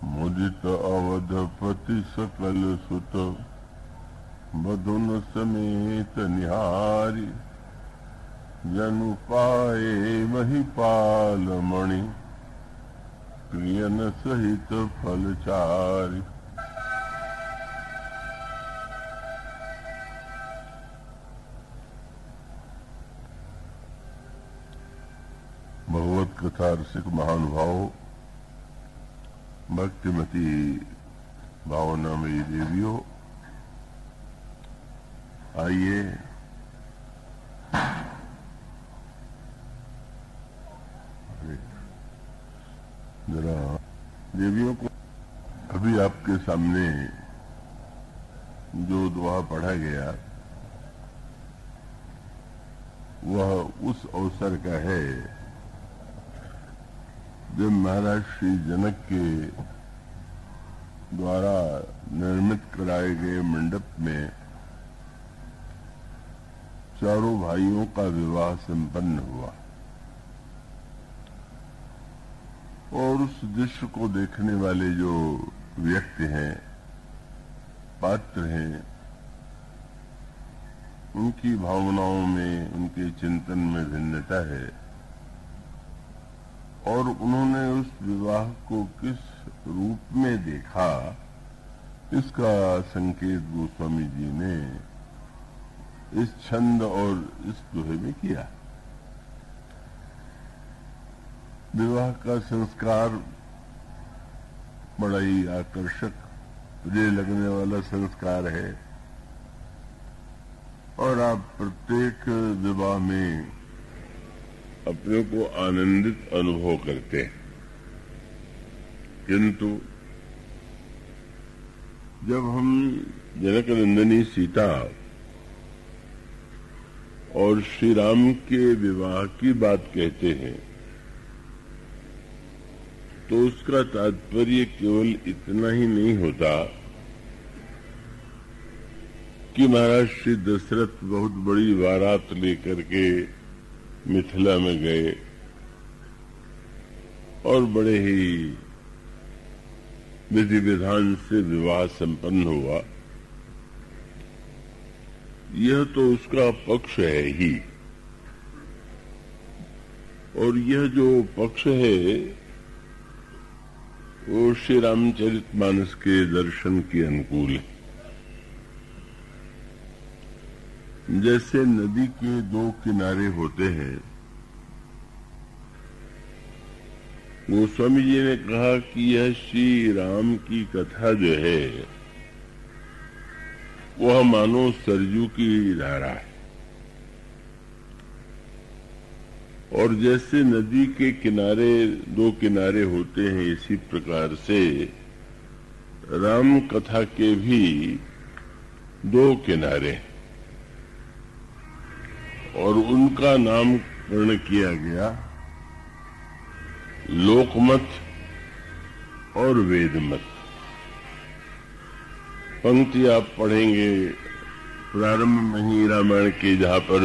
मुदित अवधपति सकल सुत मधुन समेत निहारी। जनु पाए महिपाल मणि प्रियन सहित फलचारी। भगवत कथा रसिक महानुभाव, भक्तिमती भावना में देवियों, आइए जरा देवियों को अभी आपके सामने जो दुआ पढ़ा गया वह उस अवसर का है जब महाराज श्री जनक के द्वारा निर्मित कराए गए मंडप में चारों भाइयों का विवाह संपन्न हुआ और उस दृश्य को देखने वाले जो व्यक्ति हैं, पात्र हैं, उनकी भावनाओं में, उनके चिंतन में भिन्नता है और उन्होंने उस विवाह को किस रूप में देखा, इसका संकेत गोस्वामी जी ने इस छंद और इस दोहे में किया। विवाह का संस्कार बड़ा ही आकर्षक, प्रिय लगने वाला संस्कार है और आप प्रत्येक विवाह में अपने को आनंदित अनुभव करते हैं। किंतु जब हम जनक नंदिनी सीता और श्री राम के विवाह की बात कहते हैं तो उसका तात्पर्य केवल इतना ही नहीं होता कि महाराज श्री दशरथ बहुत बड़ी बारात लेकर के मिथिला में गए और बड़े ही विधि विधान से विवाह संपन्न हुआ। यह तो उसका पक्ष है ही, और यह जो पक्ष है वो श्री रामचरितमानस के दर्शन के अनुकूल है। जैसे नदी के दो किनारे होते हैं, गोस्वामी जी ने कहा कि यह श्री राम की कथा जो है वह मानो सरजू की धारा है, और जैसे नदी के किनारे दो किनारे होते हैं, इसी प्रकार से राम कथा के भी दो किनारे हैं और उनका नामकरण किया गया लोकमत और वेदमत। पंक्ति आप पढ़ेंगे प्रारंभ में ही रामायण के, जहां पर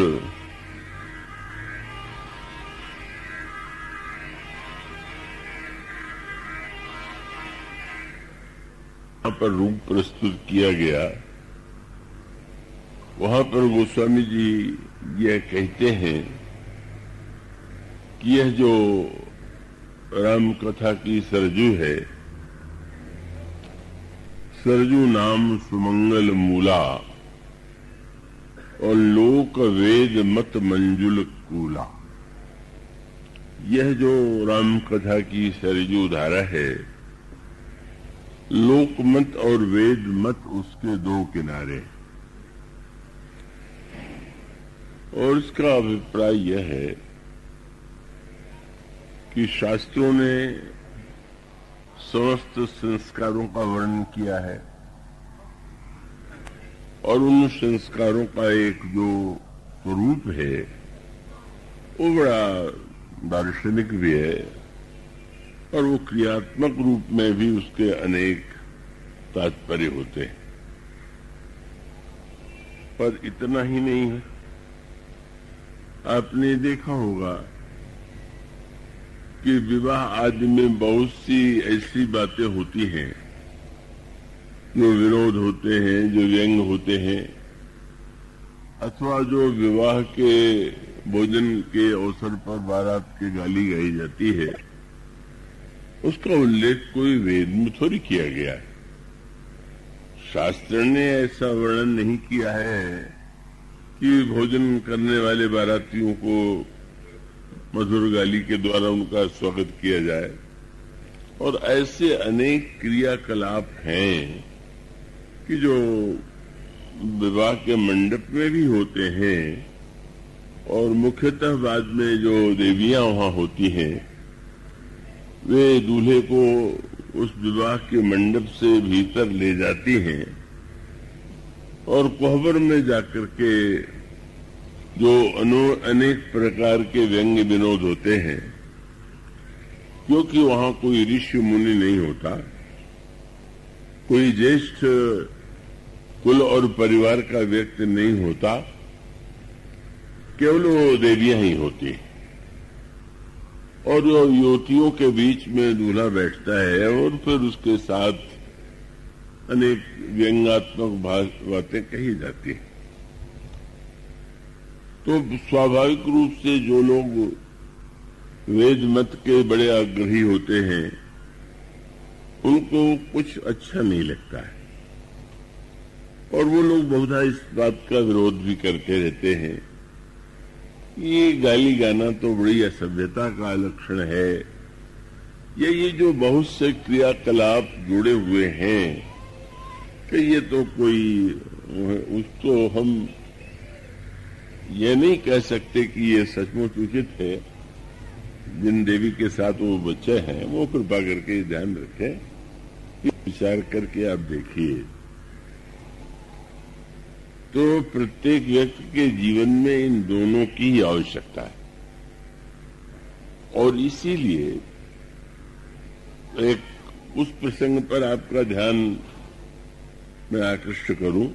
रूप प्रस्तुत किया गया, वहां पर गोस्वामी जी यह कहते हैं कि यह जो राम कथा की सरजू है, सरजू नाम सुमंगल मूला और लोक वेद मत मंजुल कूला। यह जो राम कथा की सरजू धारा है, लोकमत और वेद मत उसके दो किनारे, और इसका अभिप्राय यह है कि शास्त्रों ने समस्त संस्कारों का वर्णन किया है और उन संस्कारों का एक जो स्वरूप है वो बड़ा दार्शनिक भी है और वो क्रियात्मक रूप में भी उसके अनेक तात्पर्य होते हैं। पर इतना ही नहीं है, आपने देखा होगा कि विवाह आदि में बहुत सी ऐसी बातें होती हैं जो विरोध होते हैं, जो व्यंग होते हैं, अथवा जो विवाह के भोजन के अवसर पर बारात की गाली गाई जाती है, उसका उल्लेख कोई वेद में थोड़ी किया गया है। शास्त्र ने ऐसा वर्णन नहीं किया है कि भोजन करने वाले बारातियों को मधुर गाली के द्वारा उनका स्वागत किया जाए। और ऐसे अनेक क्रियाकलाप हैं कि जो विवाह के मंडप में भी होते हैं और मुख्यतः बाद में जो देवियां वहां होती हैं वे दूल्हे को उस विवाह के मंडप से भीतर ले जाती हैं और कोहबर में जाकर के जो अनेक प्रकार के व्यंग्य विनोद होते हैं, क्योंकि वहां कोई ऋषि मुनि नहीं होता, कोई ज्येष्ठ कुल और परिवार का व्यक्ति नहीं होता, केवल वो देवियां ही होती और युवतियों के बीच में दूल्हा बैठता है और फिर उसके साथ अनेक व्यंग्यात्मक बातें कही जाती हैं। तो स्वाभाविक रूप से जो लोग वेद मत के बड़े आग्रही होते हैं उनको कुछ अच्छा नहीं लगता है और वो लोग बहुधा इस बात का विरोध भी करते रहते हैं। ये गाली गाना तो बड़ी असभ्यता का लक्षण है। ये जो बहुत से क्रियाकलाप जुड़े हुए हैं कि ये तो कोई उसको हम ये नहीं कह सकते कि ये सचमुच उचित है। जिन देवी के साथ वो बच्चे हैं वो कृपा करके ध्यान रखें, विचार करके आप देखिए तो प्रत्येक व्यक्ति के जीवन में इन दोनों की ही आवश्यकता है। और इसीलिए एक उस प्रसंग पर आपका ध्यान मैं आकृष्ट करूं,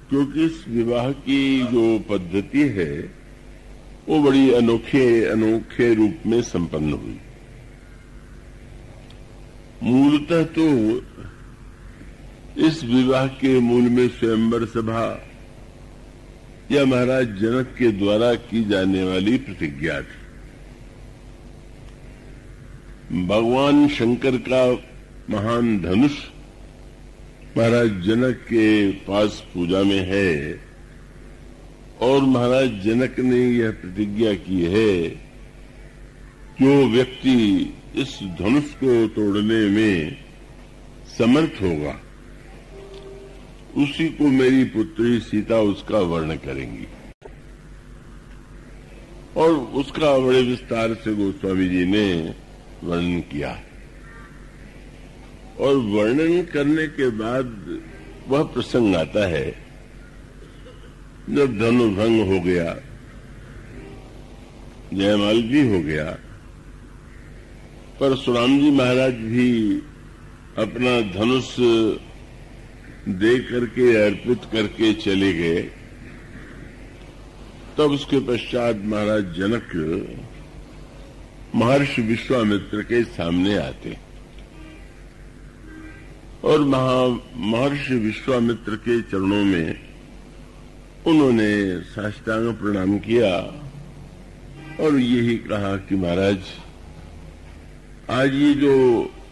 क्योंकि इस विवाह की जो पद्धति है वो बड़ी अनोखे रूप में संपन्न हुई। मूलतः तो इस विवाह के मूल में स्वयंवर सभा या महाराज जनक के द्वारा की जाने वाली प्रतिज्ञा थी। भगवान शंकर का महान धनुष महाराज जनक के पास पूजा में है और महाराज जनक ने यह प्रतिज्ञा की है जो व्यक्ति इस धनुष को तोड़ने में समर्थ होगा उसी को मेरी पुत्री सीता उसका वर्ण करेंगी। और उसका बड़े विस्तार से गोस्वामी जी ने वर्णन किया और वर्णन करने के बाद वह प्रसंग आता है जब धनुर्भंग हो गया, जयमाल भी हो गया, परशुराम जी महाराज भी अपना धनुष दे करके अर्पित करके चले गए। तब उसके पश्चात महाराज जनक महर्षि विश्वामित्र के सामने आते और महर्षि विश्वामित्र के चरणों में उन्होंने साष्टांग प्रणाम किया और यही कहा कि महाराज आज ये जो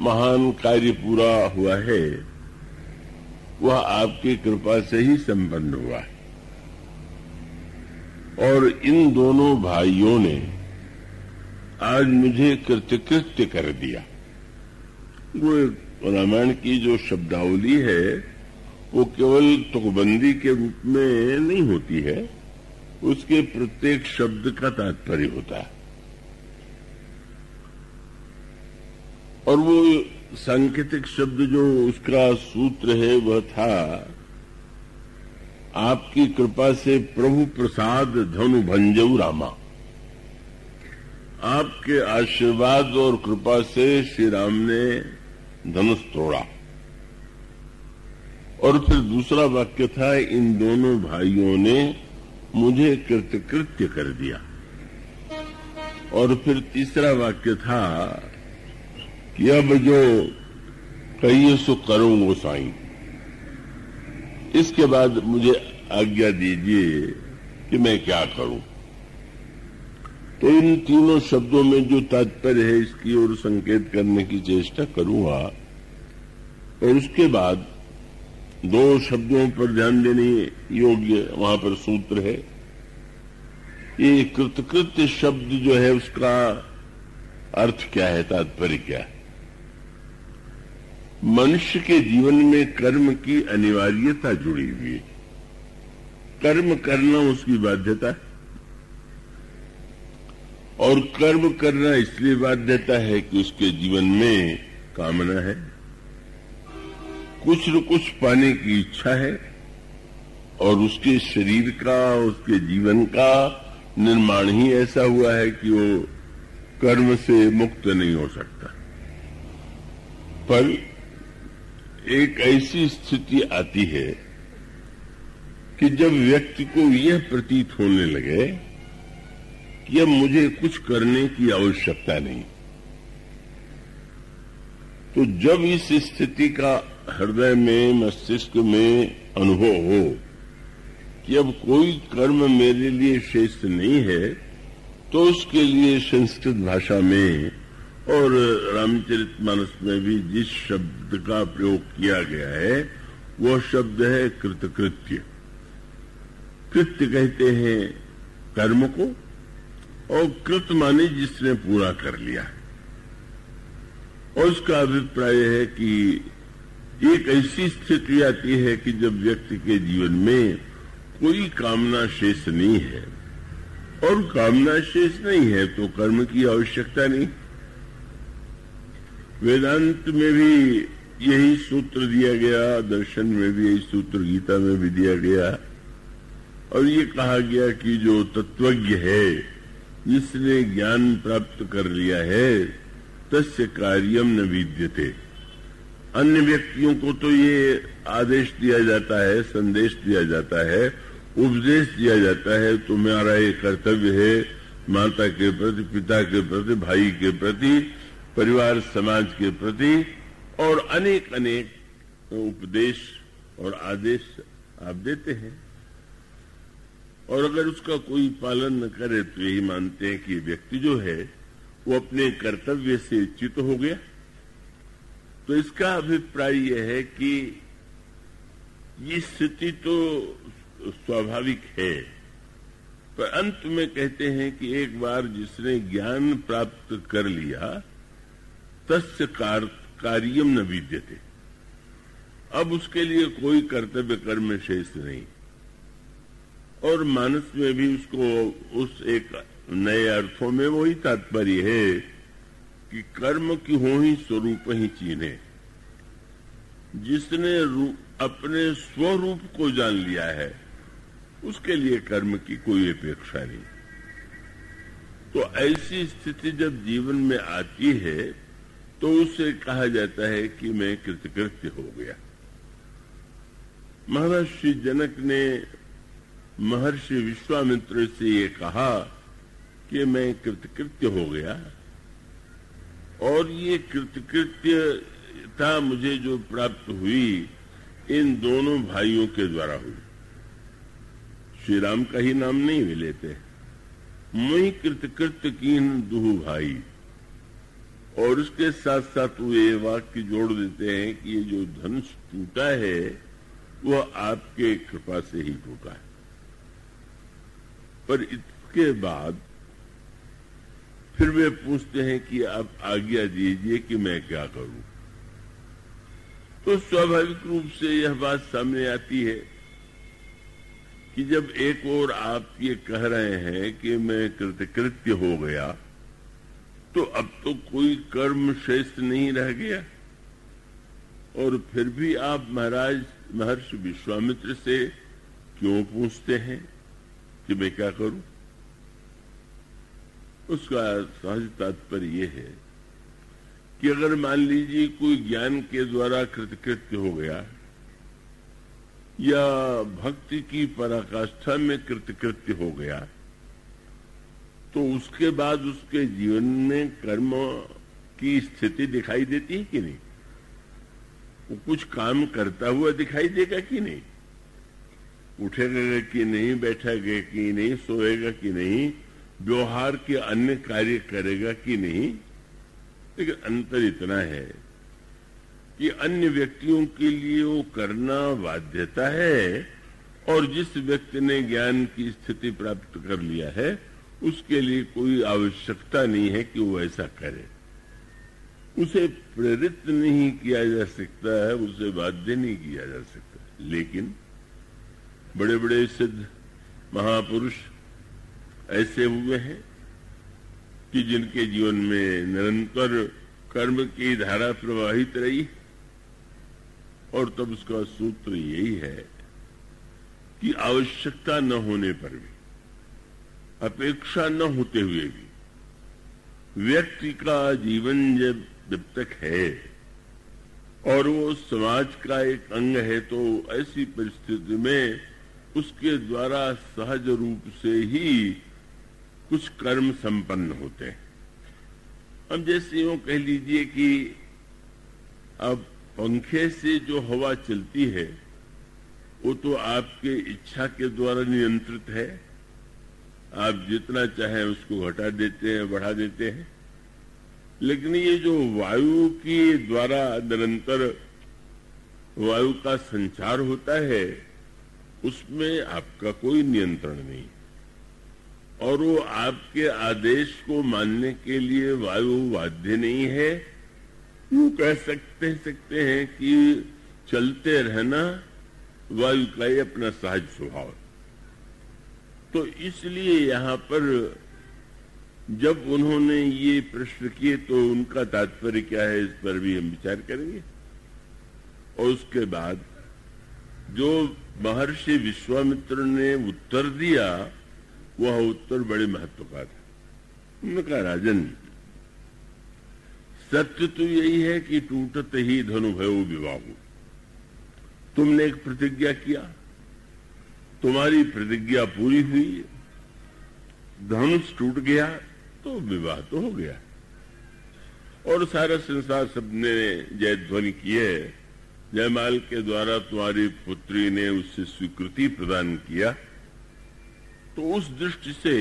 महान कार्य पूरा हुआ है वह आपकी कृपा से ही संपन्न हुआ है। और इन दोनों भाइयों ने आज मुझे कृतकृत्य कर दिया। वो रामायण की जो शब्दावली है वो केवल तुकबंदी के रूप में नहीं होती है, उसके प्रत्येक शब्द का तात्पर्य होता है। और वो सांकेतिक शब्द जो उसका सूत्र है वह था आपकी कृपा से प्रभु प्रसाद धनु भंजऊ रामा। आपके आशीर्वाद और कृपा से श्री राम ने धनुष तोड़ा। और फिर दूसरा वाक्य था इन दोनों भाइयों ने मुझे कृतकृत्य कर दिया। और फिर तीसरा वाक्य था कि अब जो कहिए सो करूं गोसाई। इसके बाद मुझे आज्ञा दीजिए कि मैं क्या करूं। तो इन तीनों शब्दों में जो तात्पर्य है इसकी ओर संकेत करने की चेष्टा करूंगा, और उसके बाद दो शब्दों पर ध्यान देने योग्य वहां पर सूत्र है। ये कृतकृत्य शब्द जो है उसका अर्थ क्या है, तात्पर्य क्या है। मनुष्य के जीवन में कर्म की अनिवार्यता जुड़ी हुई है। कर्म करना उसकी बाध्यता है, और कर्म करना इसलिए बाध्यता है कि उसके जीवन में कामना है, कुछ न कुछ पाने की इच्छा है, और उसके शरीर का, उसके जीवन का निर्माण ही ऐसा हुआ है कि वो कर्म से मुक्त नहीं हो सकता। पर एक ऐसी स्थिति आती है कि जब व्यक्ति को यह प्रतीत होने लगे कि अब मुझे कुछ करने की आवश्यकता नहीं, तो जब इस स्थिति का हृदय में, मस्तिष्क में अनुभव हो कि अब कोई कर्म मेरे लिए शेष नहीं है, तो उसके लिए संस्कृत भाषा में और रामचरितमानस में भी जिस शब्द का प्रयोग किया गया है वह शब्द है कृतकृत्य। कृत्य कहते हैं कर्म को, और कृत माने जिसने पूरा कर लिया। और उसका अभिप्राय है कि एक ऐसी स्थिति आती है कि जब व्यक्ति के जीवन में कोई कामना शेष नहीं है, और कामना शेष नहीं है तो कर्म की आवश्यकता नहीं। वेदांत में भी यही सूत्र दिया गया, दर्शन में भी यही सूत्र गीता में भी दिया गया, और ये कहा गया कि जो तत्वज्ञ है, जिसने ज्ञान प्राप्त कर लिया है, तस्य कार्यम न विद्यते। अन्य व्यक्तियों को तो ये आदेश दिया जाता है, संदेश दिया जाता है, उपदेश दिया जाता है, तुम्हारा ये कर्तव्य है माता के प्रति, पिता के प्रति, भाई के प्रति, परिवार समाज के प्रति, और अनेक अनेक उपदेश और आदेश आप देते हैं। और अगर उसका कोई पालन न करे तो यही मानते हैं कि व्यक्ति जो है वो अपने कर्तव्य से च्युत हो गया। तो इसका अभिप्राय यह है कि ये स्थिति तो स्वाभाविक है, पर अंत में कहते हैं कि एक बार जिसने ज्ञान प्राप्त कर लिया, तस्य कार्यम न विद्यते। अब उसके लिए कोई कर्तव्य कर्म शेष नहीं। और मानस में भी उसको उस एक नए अर्थों में वही तात्पर्य है कि कर्म की हो ही स्वरूप ही चीन्हे। जिसने अपने स्वरूप को जान लिया है उसके लिए कर्म की कोई अपेक्षा नहीं। तो ऐसी स्थिति जब जीवन में आती है तो उसे कहा जाता है कि मैं कृतकृत्य हो गया। महर्षि जनक ने महर्षि विश्वामित्र से ये कहा कि मैं कृतकृत्य हो गया, और ये कृतकृत्यता मुझे जो प्राप्त हुई इन दोनों भाइयों के द्वारा हुई। श्री राम का ही नाम नहीं वे लेते, मैं कृतकृत्य कीन दुहु भाई। और उसके साथ साथ वे वाक्य जोड़ देते हैं कि ये जो धनुष टूटा है वह आपके कृपा से ही टूटा है। पर इसके बाद फिर वे पूछते हैं कि आप आज्ञा दीजिए कि मैं क्या करूं। तो स्वाभाविक रूप से यह बात सामने आती है कि जब एक ओर आप ये कह रहे हैं कि मैं कृतकृत्य हो गया, तो अब तो कोई कर्म शेष नहीं रह गया, और फिर भी आप महाराज महर्षि विश्वामित्र से क्यों पूछते हैं कि मैं क्या करूं। उसका सहज तात्पर्य यह है कि अगर मान लीजिए कोई ज्ञान के द्वारा कृतकृत्य हो गया या भक्ति की पराकाष्ठा में कृतकृत्य हो गया, तो उसके बाद उसके जीवन में कर्म की स्थिति दिखाई देती है कि नहीं? वो कुछ काम करता हुआ दिखाई देगा कि नहीं? उठेगा कि नहीं, बैठेगा कि नहीं, सोएगा कि नहीं, व्यवहार के अन्य कार्य करेगा कि नहीं? लेकिन अंतर इतना है कि अन्य व्यक्तियों के लिए वो करना बाध्यता है, और जिस व्यक्ति ने ज्ञान की स्थिति प्राप्त कर लिया है उसके लिए कोई आवश्यकता नहीं है कि वो ऐसा करे। उसे प्रेरित नहीं किया जा सकता है, उसे बाध्य नहीं किया जा सकता। लेकिन बड़े बड़े सिद्ध महापुरुष ऐसे हुए हैं कि जिनके जीवन में निरंतर कर्म की धारा प्रवाहित रही, और तब उसका सूत्र यही है कि आवश्यकता न होने पर भी, अपेक्षा न होते हुए भी व्यक्ति का जीवन जब तक है और वो समाज का एक अंग है, तो ऐसी परिस्थिति में उसके द्वारा सहज रूप से ही कुछ कर्म संपन्न होते हैं। अब जैसे यूं कह लीजिए कि अब पंखे से जो हवा चलती है वो तो आपके इच्छा के द्वारा नियंत्रित है। आप जितना चाहें उसको घटा देते हैं, बढ़ा देते हैं। लेकिन ये जो वायु के द्वारा निरंतर वायु का संचार होता है उसमें आपका कोई नियंत्रण नहीं, और वो आपके आदेश को मानने के लिए वायु बाध्य नहीं है। यूं कह सकते हैं कि चलते रहना वायु का ही अपना सहज स्वभाव। तो इसलिए यहाँ पर जब उन्होंने ये प्रश्न किए तो उनका तात्पर्य क्या है, इस पर भी हम विचार करेंगे। और उसके बाद जो महर्षि विश्वामित्र ने उत्तर दिया वह उत्तर बड़े महत्व का था। उन्होंने कहा, राजन, सत्य तो यही है कि टूटत ही धनु भयो विवाहु। तुमने एक प्रतिज्ञा किया, तुम्हारी प्रतिज्ञा पूरी हुई, धनुष टूट गया तो विवाह तो हो गया, और सारा संसार सबने जय ध्वनि की है। जयमाल के द्वारा तुम्हारी पुत्री ने उससे स्वीकृति प्रदान किया। तो उस दृष्टि से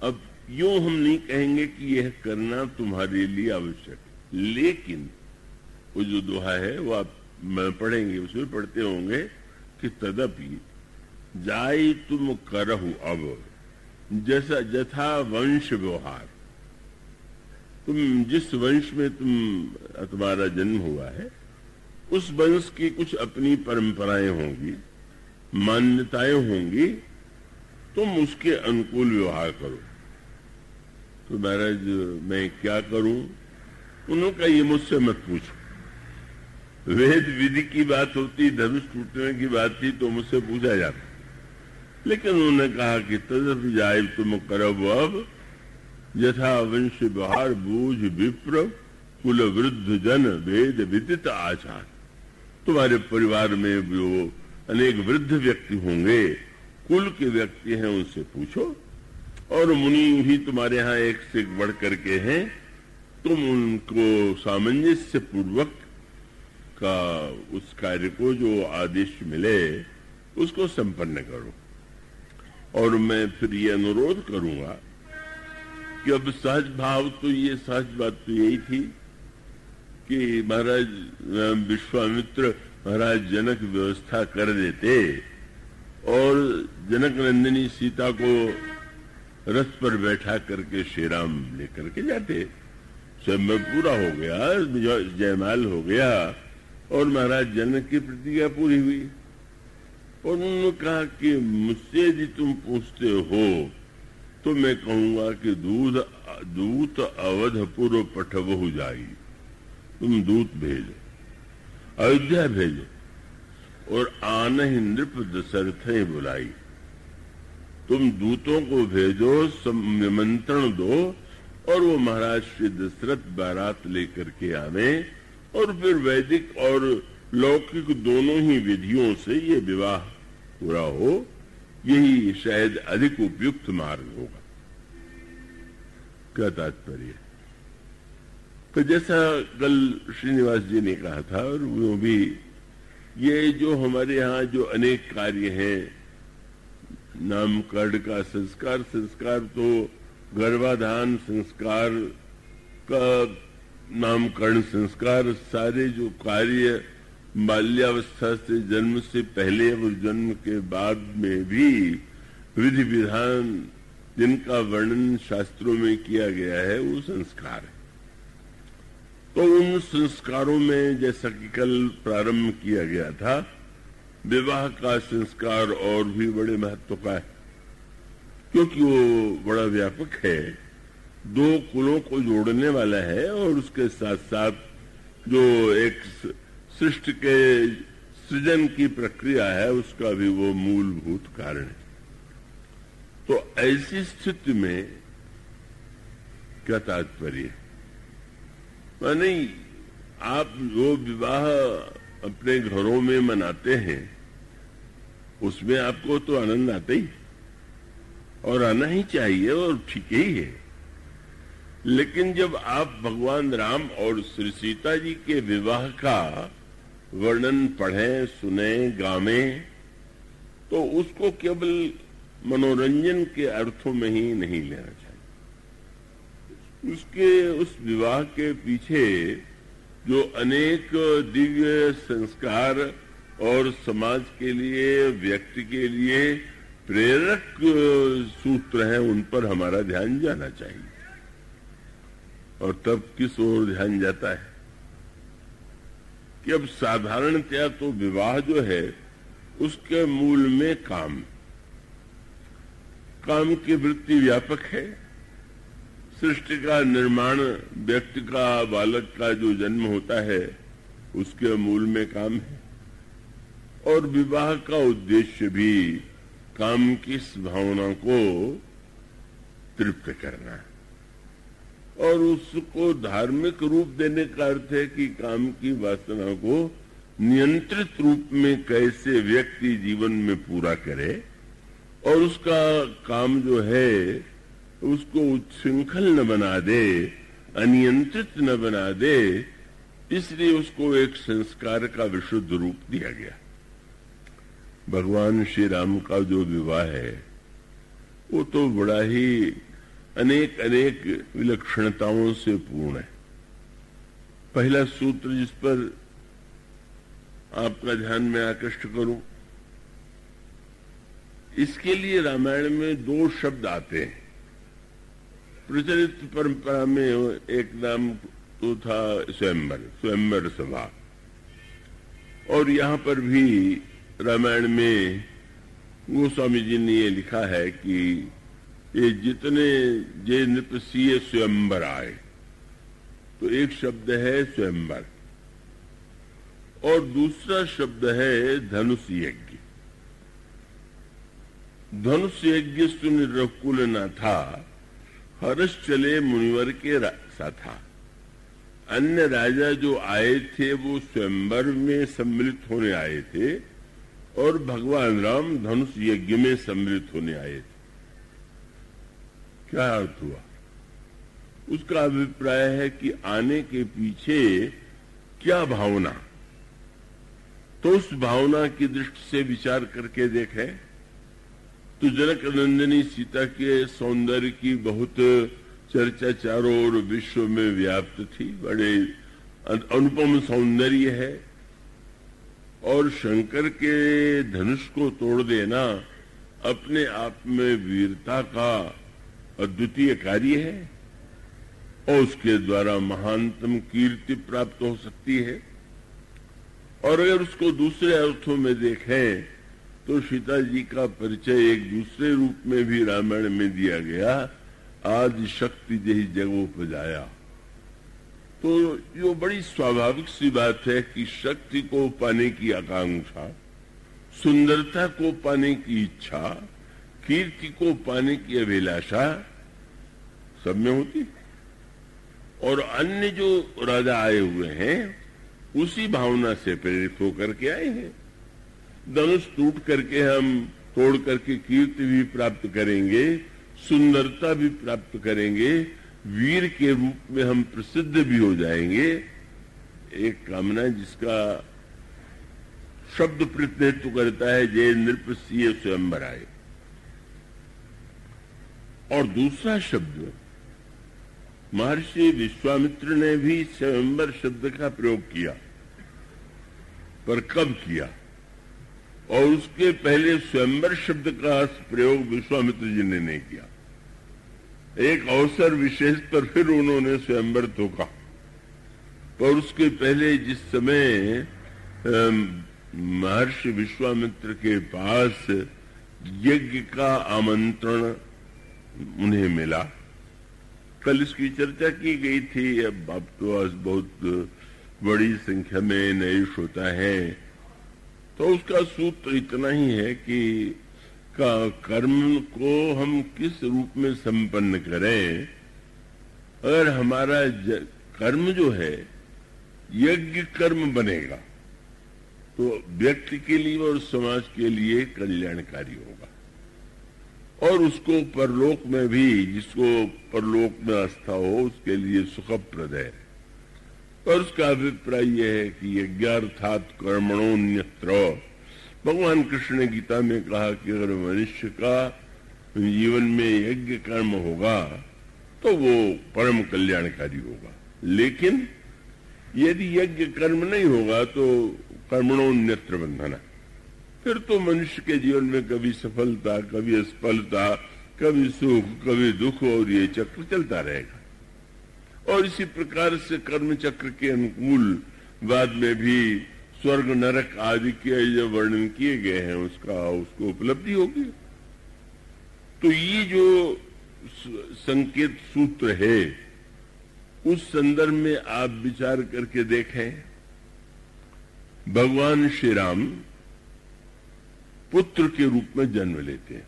अब यूं हम नहीं कहेंगे कि यह करना तुम्हारे लिए आवश्यक है। लेकिन वो जो दोहा है वो आप पढ़ेंगे, उसमें पढ़ते होंगे कि तदपि जाई तुम करहु अब जैसा जथा वंश व्यवहार। तुम जिस वंश में तुम्हारा जन्म हुआ है उस वंश की कुछ अपनी परंपराएं होंगी, मान्यताएं होंगी, तुम उसके अनुकूल व्यवहार करो। तो महाराज मैं क्या करूं? उन्होंने कहा, ये मुझसे मत पूछो। वेद विधि की बात होती, धनुष टूटने की बात थी तो मुझसे पूछा जाता। लेकिन उन्होंने कहा कि तदपि जाय तुम करब अब यथा वंश व्यवहार बूझ विप्र कुल वृद्ध जन वेद विदित आचार। तुम्हारे परिवार में जो अनेक वृद्ध व्यक्ति होंगे, कुल के व्यक्ति हैं, उनसे पूछो। और मुनि भी तुम्हारे यहाँ एक से एक बढ़ करके हैं, तुम उनको सामंजस्य पूर्वक का उस कार्य को जो आदेश मिले उसको संपन्न करो। और मैं फिर ये अनुरोध करूंगा कि अब सहज भाव तो ये सहज बात तो यही थी कि महाराज विश्वामित्र महाराज जनक व्यवस्था कर देते और जनक नंदिनी सीता को रथ पर बैठा करके श्री राम लेकर के जाते। समय पूरा हो गया, जयमाल हो गया और महाराज जनक की प्रतिज्ञा पूरी हुई। और उन्होंने कहा कि मुझसे यदि तुम पूछते हो तो मैं कहूंगा कि दूत अवधपुर पठवहु जाई। तुम दूत भेजो, अयोध्या भेजो, और आनहि नृप दशरथ बुलाई। तुम दूतों को भेजो, निमंत्रण दो, और वो महाराज श्री दशरथ बारात लेकर के आवे, और फिर वैदिक और लौकिक दोनों ही विधियों से ये विवाह पूरा हो। यही शायद अधिक उपयुक्त मार्ग होगा। क्या तात्पर्य? तो जैसा कल श्रीनिवास जी ने कहा था, और वो भी, ये जो हमारे यहाँ जो अनेक कार्य हैं, नामकरण का संस्कार, संस्कार तो गर्भाधान संस्कार का, नामकरण संस्कार, सारे जो कार्य बाल्यावस्था से, जन्म से पहले और जन्म के बाद में भी विधि विधान जिनका वर्णन शास्त्रों में किया गया है, वो संस्कार है। तो उन संस्कारों में जैसा कि कल प्रारंभ किया गया था, विवाह का संस्कार और भी बड़े महत्व का है, क्योंकि वो बड़ा व्यापक है, दो कुलों को जोड़ने वाला है, और उसके साथ साथ जो एक सृष्टि के सृजन की प्रक्रिया है, उसका भी वो मूलभूत कारण है। तो ऐसी स्थिति में क्या तात्पर्य? नहीं, आप जो विवाह अपने घरों में मनाते हैं, उसमें आपको तो आनंद आता ही, और आना ही चाहिए, और ठीक ही है। लेकिन जब आप भगवान राम और श्री सीता जी के विवाह का वर्णन पढ़ें, सुने, गावें, तो उसको केवल मनोरंजन के अर्थों में ही नहीं लेना चाहिए। उस विवाह के पीछे जो अनेक दिव्य संस्कार और समाज के लिए, व्यक्ति के लिए प्रेरक सूत्र हैं, उन पर हमारा ध्यान जाना चाहिए। और तब किस ओर ध्यान जाता है कि अब साधारणतया तो विवाह जो है, उसके मूल में काम की वृत्ति व्यापक है। सृष्टि का निर्माण, व्यक्ति का, बालक का जो जन्म होता है, उसके मूल में काम है, और विवाह का उद्देश्य भी काम की इस भावना को तृप्त करना है, और उसको धार्मिक रूप देने का अर्थ है कि काम की वासना को नियंत्रित रूप में कैसे व्यक्ति जीवन में पूरा करे, और उसका काम जो है उसको उच्छृंखल न बना दे, अनियंत्रित न बना दे, इसलिए उसको एक संस्कार का विशुद्ध रूप दिया गया। भगवान श्री राम का जो विवाह है, वो तो बड़ा ही अनेक अनेक विलक्षणताओं से पूर्ण है। पहला सूत्र जिस पर आपका ध्यान में आकृष्ट करूं, इसके लिए रामायण में दो शब्द आते हैं। प्रचलित परंपरा में एक नाम तो था स्वयंवर सभा, और यहाँ पर भी रामायण में गोस्वामी जी ने ये लिखा है कि ये जितने जे नृपसीय स्वयंवर आए, तो एक शब्द है स्वयंवर और दूसरा शब्द है धनुष यज्ञ। धनुष यज्ञ सुन रकुल न था, हर्ष चले मुनिवर के सा था। अन्य राजा जो आए थे वो स्वयंवर में सम्मिलित होने आए थे, और भगवान राम धनुष यज्ञ में सम्मिलित होने आए थे। क्या अर्थ हुआ? उसका अभिप्राय है कि आने के पीछे क्या भावना, तो उस भावना की दृष्टि से विचार करके देखें तो जनक नंदिनी सीता के सौंदर्य की बहुत चर्चा चारों ओर विश्व में व्याप्त थी। बड़े अनुपम सौंदर्य है, और शंकर के धनुष को तोड़ देना अपने आप में वीरता का अद्वितीय कार्य है, और उसके द्वारा महानतम कीर्ति प्राप्त हो सकती है। और अगर उसको दूसरे अर्थों में देखें तो सीता जी का परिचय एक दूसरे रूप में भी रामायण में दिया गया, आदि शक्ति जही जगो उपजाया। तो यो बड़ी स्वाभाविक सी बात है कि शक्ति को पाने की आकांक्षा, सुंदरता को पाने की इच्छा, कीर्ति को पाने की अभिलाषा सब में होती, और अन्य जो राजा आए हुए हैं उसी भावना से प्रेरित होकर के आए हैं। धनुष टूट करके हम तोड़ करके कीर्ति भी प्राप्त करेंगे, सुंदरता भी प्राप्त करेंगे, वीर के रूप में हम प्रसिद्ध भी हो जाएंगे। एक कामना जिसका शब्द प्रतिनिधित्व करता है जय नृपसीय स्वयंवर आए, और दूसरा शब्द महर्षि विश्वामित्र ने भी स्वयंवर शब्द का प्रयोग किया, पर कब किया, और उसके पहले स्वयंवर शब्द का प्रयोग विश्वामित्र जी ने नहीं किया। एक अवसर विशेष पर फिर उन्होंने स्वयंवर थोका, पर उसके पहले जिस समय महर्षि विश्वामित्र के पास यज्ञ का आमंत्रण उन्हें मिला, कल इसकी चर्चा की गई थी। अब तो आज बहुत बड़ी संख्या में नए श्रोता है, तो उसका सूत्र इतना ही है कि कर्म को हम किस रूप में संपन्न करें। अगर हमारा कर्म जो है यज्ञ कर्म बनेगा तो व्यक्ति के लिए और समाज के लिए कल्याणकारी होगा, और उसको परलोक में भी, जिसको परलोक में आस्था हो, उसके लिए सुखप्रद है। और उसका अभिप्राय यह है कि यज्ञार्थात् कर्मणोऽन्यत्र। भगवान कृष्ण ने गीता में कहा कि अगर मनुष्य का जीवन में यज्ञ कर्म होगा तो वो परम कल्याणकारी होगा, लेकिन यदि यज्ञ कर्म नहीं होगा तो कर्मणोऽन्यत्र बंधना, फिर तो मनुष्य के जीवन में कभी सफलता, कभी असफलता, कभी सुख, कभी दुख, और ये चक्र चलता रहेगा। और इसी प्रकार से कर्म चक्र के अनुकूल बाद में भी स्वर्ग नरक आदि के जो वर्णन किए गए हैं उसको उपलब्धि होगी। तो ये जो संकेत सूत्र है उस संदर्भ में आप विचार करके देखें। भगवान श्री राम पुत्र के रूप में जन्म लेते हैं।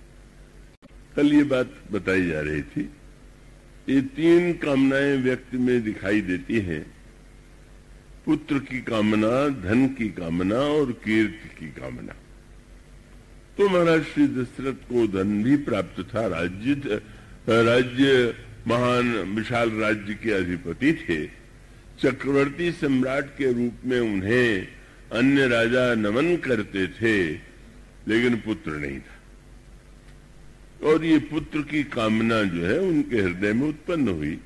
कल ये बात बताई जा रही थी। ये तीन कामनाएं व्यक्ति में दिखाई देती हैं, पुत्र की कामना, धन की कामना और कीर्ति की कामना। तो महाराज श्री दशरथ को धन भी प्राप्त था, राज्य महान विशाल राज्य के अधिपति थे, चक्रवर्ती सम्राट के रूप में उन्हें अन्य राजा नमन करते थे, लेकिन पुत्र नहीं था। और ये पुत्र की कामना जो है उनके हृदय में उत्पन्न हुई।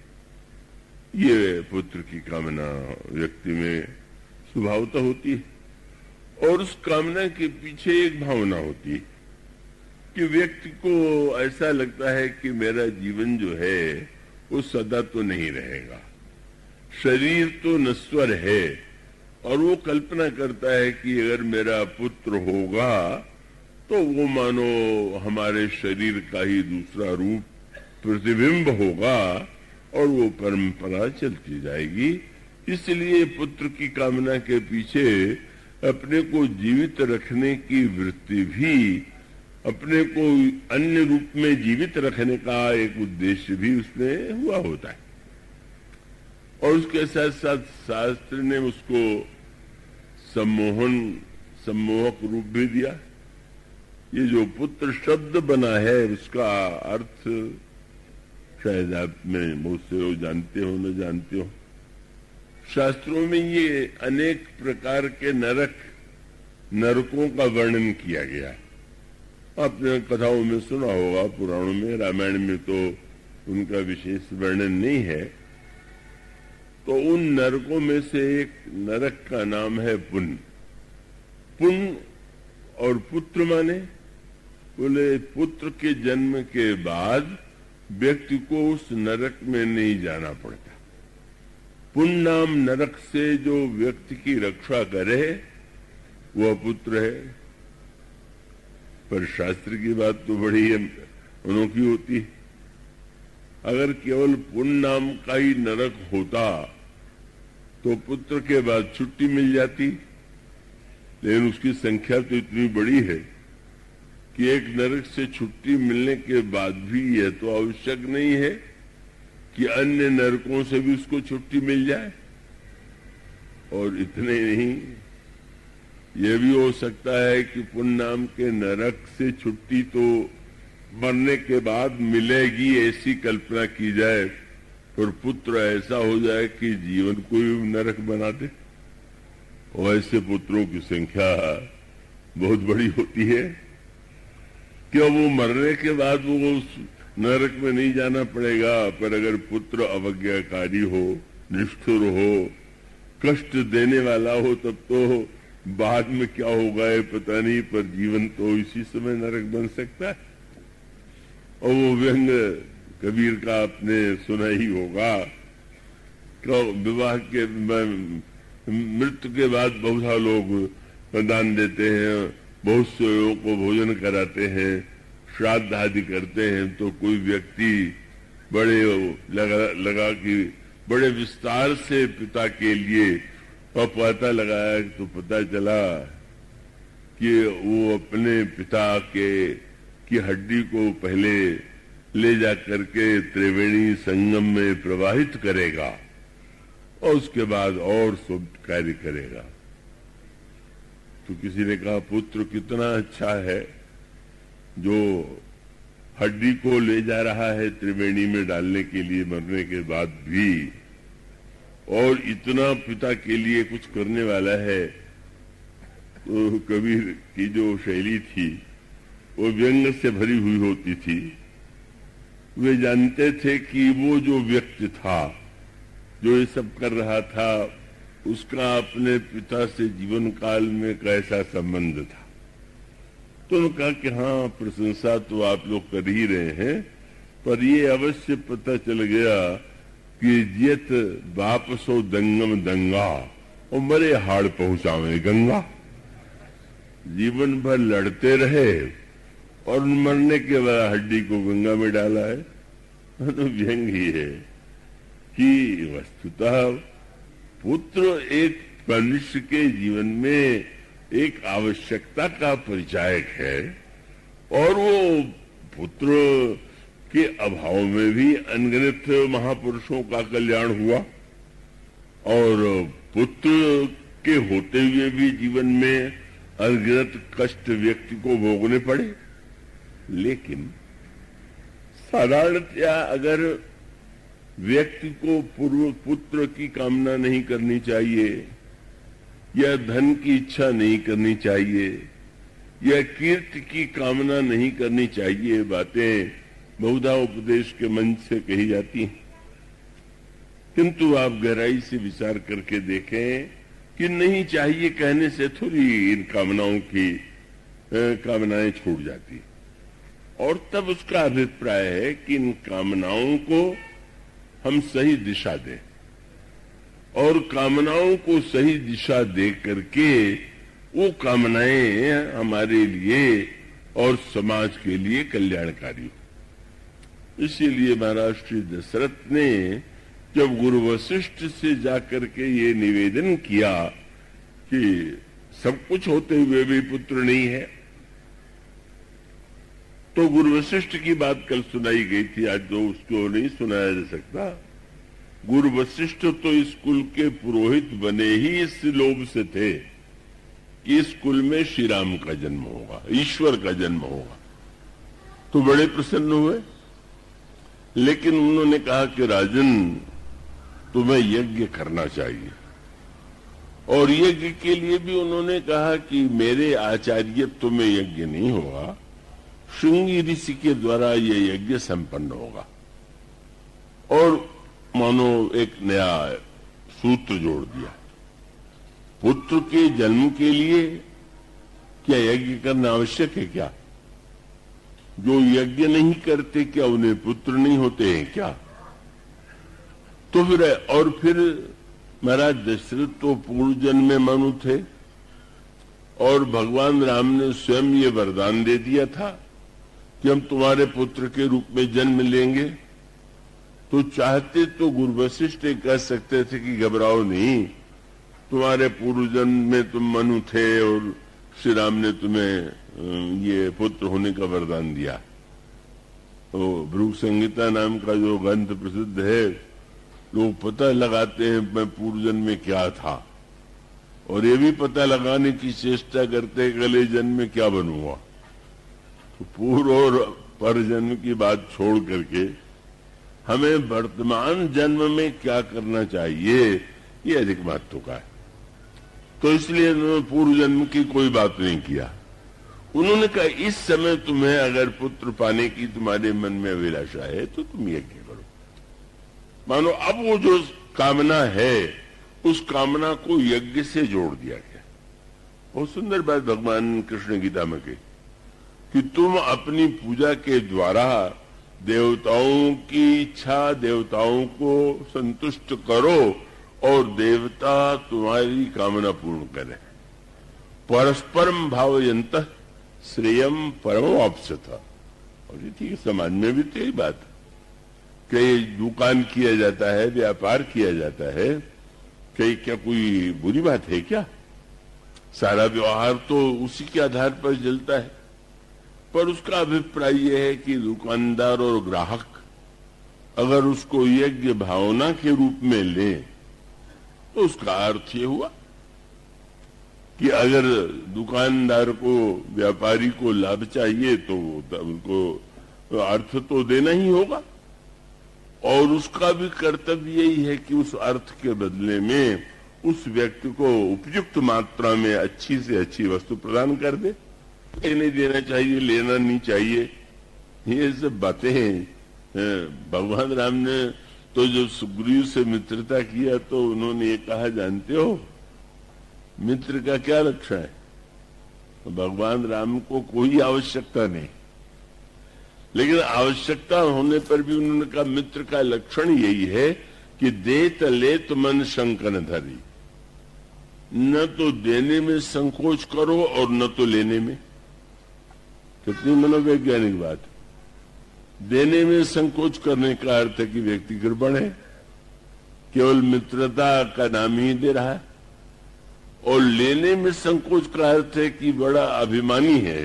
ये पुत्र की कामना व्यक्ति में स्वभावतः होती है, और उस कामना के पीछे एक भावना होती है कि व्यक्ति को ऐसा लगता है कि मेरा जीवन जो है वो सदा तो नहीं रहेगा, शरीर तो नश्वर है, और वो कल्पना करता है कि अगर मेरा पुत्र होगा तो वो मानो हमारे शरीर का ही दूसरा रूप प्रतिबिंब होगा और वो परंपरा चलती जाएगी। इसलिए पुत्र की कामना के पीछे अपने को जीवित रखने की वृत्ति भी, अपने को अन्य रूप में जीवित रखने का एक उद्देश्य भी उसमें हुआ होता है। और उसके साथ साथ शास्त्र ने उसको सम्मोहक रूप भी दिया। ये जो पुत्र शब्द बना है उसका अर्थ शायद आप में बहुत से लोग जानते हो न जानते हो। शास्त्रों में ये अनेक प्रकार के नरकों का वर्णन किया गया। आपने कथाओं में सुना होगा, पुराणों में, रामायण में तो उनका विशेष वर्णन नहीं है। तो उन नरकों में से एक नरक का नाम है पुण्य। पुण्य और पुत्र माने, बोले पुत्र के जन्म के बाद व्यक्ति को उस नरक में नहीं जाना पड़ता। पुण्य नाम नरक से जो व्यक्ति की रक्षा करे वह पुत्र है। पर शास्त्र की बात तो बड़ी अनोखी होती है। अगर केवल पुण्य नाम का ही नरक होता तो पुत्र के बाद छुट्टी मिल जाती, लेकिन उसकी संख्या तो इतनी बड़ी है कि एक नरक से छुट्टी मिलने के बाद भी यह तो आवश्यक नहीं है कि अन्य नरकों से भी उसको छुट्टी मिल जाए। और इतने नहीं, यह भी हो सकता है कि पुण्य नाम के नरक से छुट्टी तो मरने के बाद मिलेगी, ऐसी कल्पना की जाए और पुत्र ऐसा हो जाए कि जीवन को ही नरक बना दे, और ऐसे पुत्रों की संख्या बहुत बड़ी होती है। क्यों वो मरने के बाद वो उस नरक में नहीं जाना पड़ेगा, पर अगर पुत्र अवज्ञाकारी हो, निष्ठुर हो, कष्ट देने वाला हो, तब तो बाद में क्या होगा ये पता नहीं, पर जीवन तो इसी समय नरक बन सकता है। और वो व्यंग कबीर का आपने सुना ही होगा, विवाह के मृत्यु के बाद बहुत सा लोग दान देते हैं, बहुत से लोगों को भोजन कराते हैं, श्राद्ध आदि करते हैं, तो कोई व्यक्ति बड़े लगा कि बड़े विस्तार से पिता के लिए और पता लगाया, तो पता चला कि वो अपने पिता की हड्डी को पहले ले जा करके त्रिवेणी संगम में प्रवाहित करेगा और उसके बाद और सब कार्य करेगा। तो किसी ने कहा पुत्र कितना अच्छा है जो हड्डी को ले जा रहा है त्रिवेणी में डालने के लिए मरने के बाद भी, और इतना पिता के लिए कुछ करने वाला है। तो कबीर की जो शैली थी वो व्यंग से भरी हुई होती थी। वे जानते थे कि वो जो व्यक्ति था जो ये सब कर रहा था, उसका अपने पिता से जीवन काल में कैसा संबंध था। तो उन्होंने कहा कि हाँ, प्रशंसा तो आप लोग कर ही रहे हैं, पर ये अवश्य पता चल गया कि जियत बाप सो दंगम दंगा और मरे हाड़ पहुंचावे गंगा। जीवन भर लड़ते रहे और मरने के बाद हड्डी को गंगा में डाला है। तो व्यंग ही है कि वस्तुतः पुत्र एक मनुष्य के जीवन में एक आवश्यकता का परिचायक है, और वो पुत्र के अभाव में भी अनगिनत महापुरुषों का कल्याण हुआ, और पुत्र के होते हुए भी जीवन में अनगिनत कष्ट व्यक्ति को भोगने पड़े। लेकिन साधारणतया अगर व्यक्ति को पूर्व पुत्र की कामना नहीं करनी चाहिए, या धन की इच्छा नहीं करनी चाहिए, या कीर्ति की कामना नहीं करनी चाहिए, बातें बहुधा उपदेश के मंच से कही जाती हैं। किंतु आप गहराई से विचार करके देखें कि नहीं चाहिए कहने से थोड़ी इन कामनाओं की कामनाएं छूट जाती, और तब उसका अभिप्राय है कि इन कामनाओं को हम सही दिशा दें, और कामनाओं को सही दिशा दे करके वो कामनाएं हमारे लिए और समाज के लिए कल्याणकारी हो। इसीलिए महाराज श्री दशरथ ने जब गुरु वशिष्ठ से जाकर के ये निवेदन किया कि सब कुछ होते हुए भी पुत्र नहीं है, तो गुरु वशिष्ठ की बात कल सुनाई गई थी, आज तो उसको नहीं सुनाया जा सकता। गुरु वशिष्ठ तो इस कुल के पुरोहित बने ही इस लोभ से थे कि इस कुल में श्री राम का जन्म होगा, ईश्वर का जन्म होगा, तो बड़े प्रसन्न हुए। लेकिन उन्होंने कहा कि राजन, तुम्हें यज्ञ करना चाहिए, और यज्ञ के लिए भी उन्होंने कहा कि मेरे आचार्यत्व में यज्ञ नहीं होगा, श्रृंगी ऋषि के द्वारा ये यज्ञ संपन्न होगा। और मानो एक नया सूत्र जोड़ दिया, पुत्र के जन्म के लिए क्या यज्ञ करना आवश्यक है क्या? जो यज्ञ नहीं करते क्या उन्हें पुत्र नहीं होते हैं क्या? तो फिर महाराज दशरथ तो पूर्व जन्म में मनु थे, और भगवान राम ने स्वयं ये वरदान दे दिया था कि हम तुम्हारे पुत्र के रूप में जन्म लेंगे। तो चाहते तो गुरु वशिष्ठ कह सकते थे कि घबराओ नहीं, तुम्हारे पूर्व जन्म में तुम मनु थे और श्री राम ने तुम्हें ये पुत्र होने का वरदान दिया। तो भृगु संहिता नाम का जो ग्रंथ प्रसिद्ध है, लोग पता लगाते हैं मैं पूर्व जन्म में क्या था, और ये भी पता लगाने की चेष्टा करते हैं अगले जन्म में क्या बनूंगा। तो पूर्व और पर जन्म की बात छोड़ करके हमें वर्तमान जन्म में क्या करना चाहिए ये अधिक महत्व का है। तो इसलिए उन्होंने पूर्व जन्म की कोई बात नहीं किया। उन्होंने कहा इस समय तुम्हें अगर पुत्र पाने की तुम्हारे मन में अभिलाषा है तो तुम यज्ञ करो। मानो अब वो जो कामना है उस कामना को यज्ञ से जोड़ दिया गया। बहुत सुंदर बात भगवान कृष्ण गीता में कही कि तुम अपनी पूजा के द्वारा देवताओं की इच्छा, देवताओं को संतुष्ट करो और देवता तुम्हारी कामना पूर्ण करें। परस्परम भावयन्तः श्रेयम परमवाप्स्यथ। और ये ठीक समाज में भी तो यही बात है। कई दुकान किया जाता है, व्यापार किया जाता है, कई क्या कोई बुरी बात है क्या? सारा व्यवहार तो उसी के आधार पर चलता है। पर उसका अभिप्राय यह है कि दुकानदार और ग्राहक अगर उसको यज्ञ भावना के रूप में ले तो उसका अर्थ ये हुआ कि अगर दुकानदार को, व्यापारी को लाभ चाहिए तो उनको अर्थ तो देना ही होगा और उसका भी कर्तव्य यही है कि उस अर्थ के बदले में उस व्यक्ति को उपयुक्त मात्रा में अच्छी से अच्छी वस्तु प्रदान कर दे। नहीं देना चाहिए, लेना नहीं चाहिए, ये सब बातें हैं। भगवान राम ने तो जब सुग्रीव से मित्रता किया तो उन्होंने ये कहा, जानते हो मित्र का क्या लक्षण है? तो भगवान राम को कोई आवश्यकता नहीं, लेकिन आवश्यकता होने पर भी उन्होंने कहा मित्र का लक्षण यही है कि देत लेत मन शंकन धरी। न तो देने में संकोच करो और न तो लेने में। कितनी मनोवैज्ञानिक बात। देने में संकोच करने का अर्थ है कि व्यक्ति कृपण है, केवल मित्रता का नाम ही दे रहा है। और लेने में संकोच का अर्थ है कि बड़ा अभिमानी है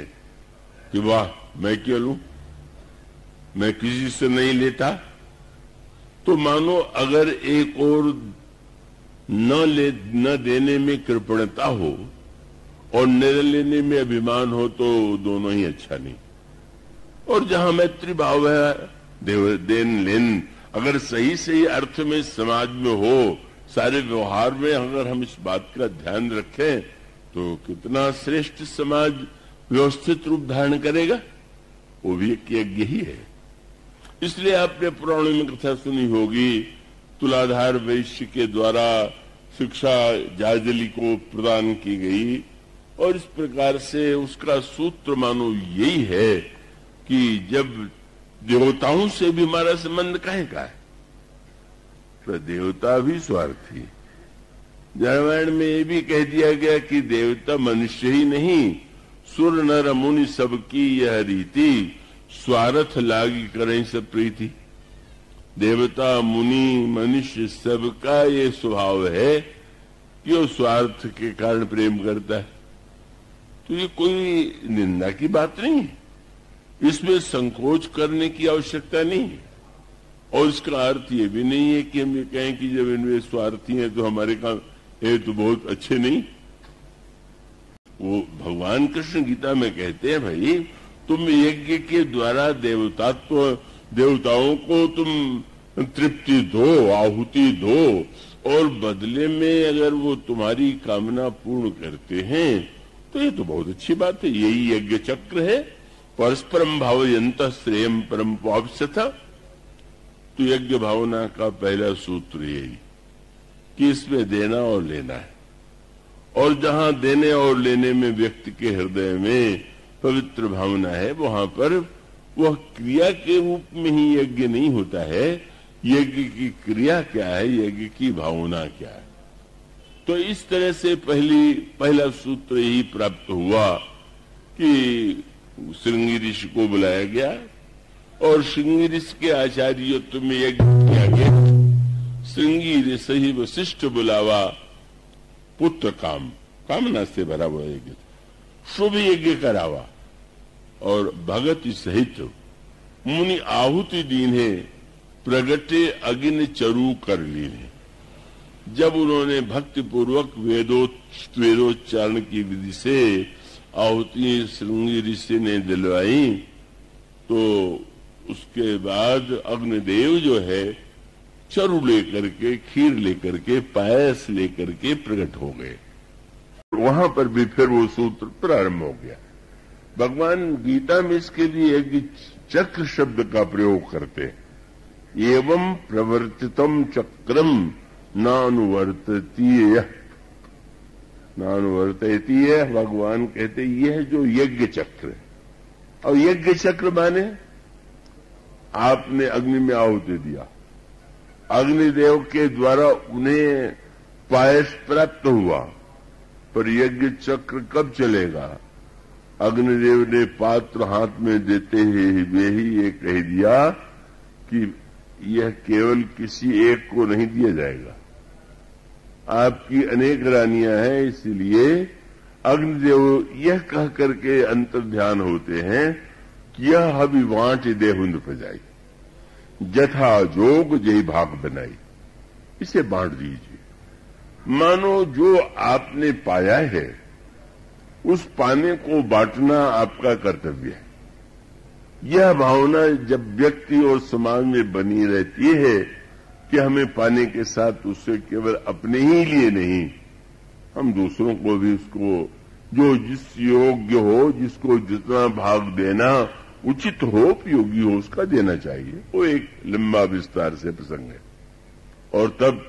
कि वाह मैं क्या लूं, मैं किसी से नहीं लेता। तो मानो अगर एक और न देने में कृपणता हो और न लेने में अभिमान हो तो दोनों ही अच्छा नहीं। और जहां मैत्री भाव है, देन लेन अगर सही सही अर्थ में समाज में हो, सारे व्यवहार में अगर हम इस बात का ध्यान रखें तो कितना श्रेष्ठ समाज व्यवस्थित रूप धारण करेगा। वो भी एक यज्ञ ही है। इसलिए आपने पुराणों में कथा सुनी होगी, तुलाधार वैश्य के द्वारा शिक्षा जाजली को प्रदान की गई और इस प्रकार से उसका सूत्र मानो यही है कि जब देवताओं से भी हमारा संबंध काहे का है? तो देवता भी स्वार्थी। रामायण में ये भी कह दिया गया कि देवता मनुष्य ही नहीं, सुर नर मुनि सबकी यह रीति, स्वार्थ लागी करें सब प्रीति। देवता मुनि मनुष्य सबका ये स्वभाव है कि वो स्वार्थ के कारण प्रेम करता है। तो ये कोई निंदा की बात नहीं है, इसमें संकोच करने की आवश्यकता नहीं है। और इसका अर्थ ये भी नहीं है कि हम ये कहें कि जब इनमें स्वार्थी हैं तो हमारे काम ये तो बहुत अच्छे नहीं। वो भगवान कृष्ण गीता में कहते हैं, भाई तुम यज्ञ के द्वारा देवताओं को तुम तृप्ति दो, आहुति दो और बदले में अगर वो तुम्हारी कामना पूर्ण करते हैं तो ये तो बहुत अच्छी बात है। यही यज्ञ चक्र है। परस्परम भावयन्तः श्रेयम परम वाप्स्यथ। तो यज्ञ भावना का पहला सूत्र यही कि इसमें देना और लेना है। और जहां देने और लेने में व्यक्ति के हृदय में पवित्र भावना है, वहां पर वह क्रिया के रूप में ही यज्ञ नहीं होता है। यज्ञ की क्रिया क्या है, यज्ञ की भावना क्या है। तो इस तरह से पहला सूत्र यही प्राप्त हुआ कि श्रृंगी ऋषि को बुलाया गया और श्रृंगी ऋषि के आचार्यत्व में यज्ञ किया गया। श्रृंगी ऋषि वशिष्ठ बुलावा, पुत्र कामना से भरा हुआ यज्ञ, शुभ यज्ञ करावा और भगति सहित मुनि आहुति दीने, प्रगटे अग्नि चरु कर लीने। जब उन्होंने भक्ति पूर्वक वेदोच्चारण की विधि से आहुति श्रृंगी ऋषि ने दिलवाई तो उसके बाद अग्निदेव जो है चरु लेकर के, खीर लेकर के, पायस लेकर के प्रकट हो गए। वहां पर भी फिर वो सूत्र प्रारंभ हो गया। भगवान गीता में इसके लिए एक चक्र शब्द का प्रयोग करते हैं। एवं प्रवर्तितम चक्रम नानुवर्तती है। भगवान कहते यह जो यज्ञ चक्र है, और यज्ञ चक्र माने आपने अग्नि में आहुति दिया, अग्निदेव के द्वारा उन्हें पायस प्राप्त हुआ, पर यज्ञ चक्र कब चलेगा? अग्निदेव ने पात्र हाथ में देते हुए ही ये कह दिया कि यह केवल किसी एक को नहीं दिया जाएगा, आपकी अनेक रानियां हैं, इसलिए अग्निदेव यह कह करके अंतर्ध्यान होते हैं कि यह हवि वांट देहुंद प्रजाई, जथा जोग जय भाग बनाई, इसे बांट दीजिए। मानो जो आपने पाया है उस पाने को बांटना आपका कर्तव्य है। यह भावना जब व्यक्ति और समाज में बनी रहती है कि हमें पाने के साथ उससे केवल अपने ही लिए नहीं, हम दूसरों को भी उसको जो जिस योग्य हो, जिसको जितना भाग देना उचित हो, उपयोगी हो, उसका देना चाहिए। वो एक लंबा विस्तार से प्रसंग है। और तब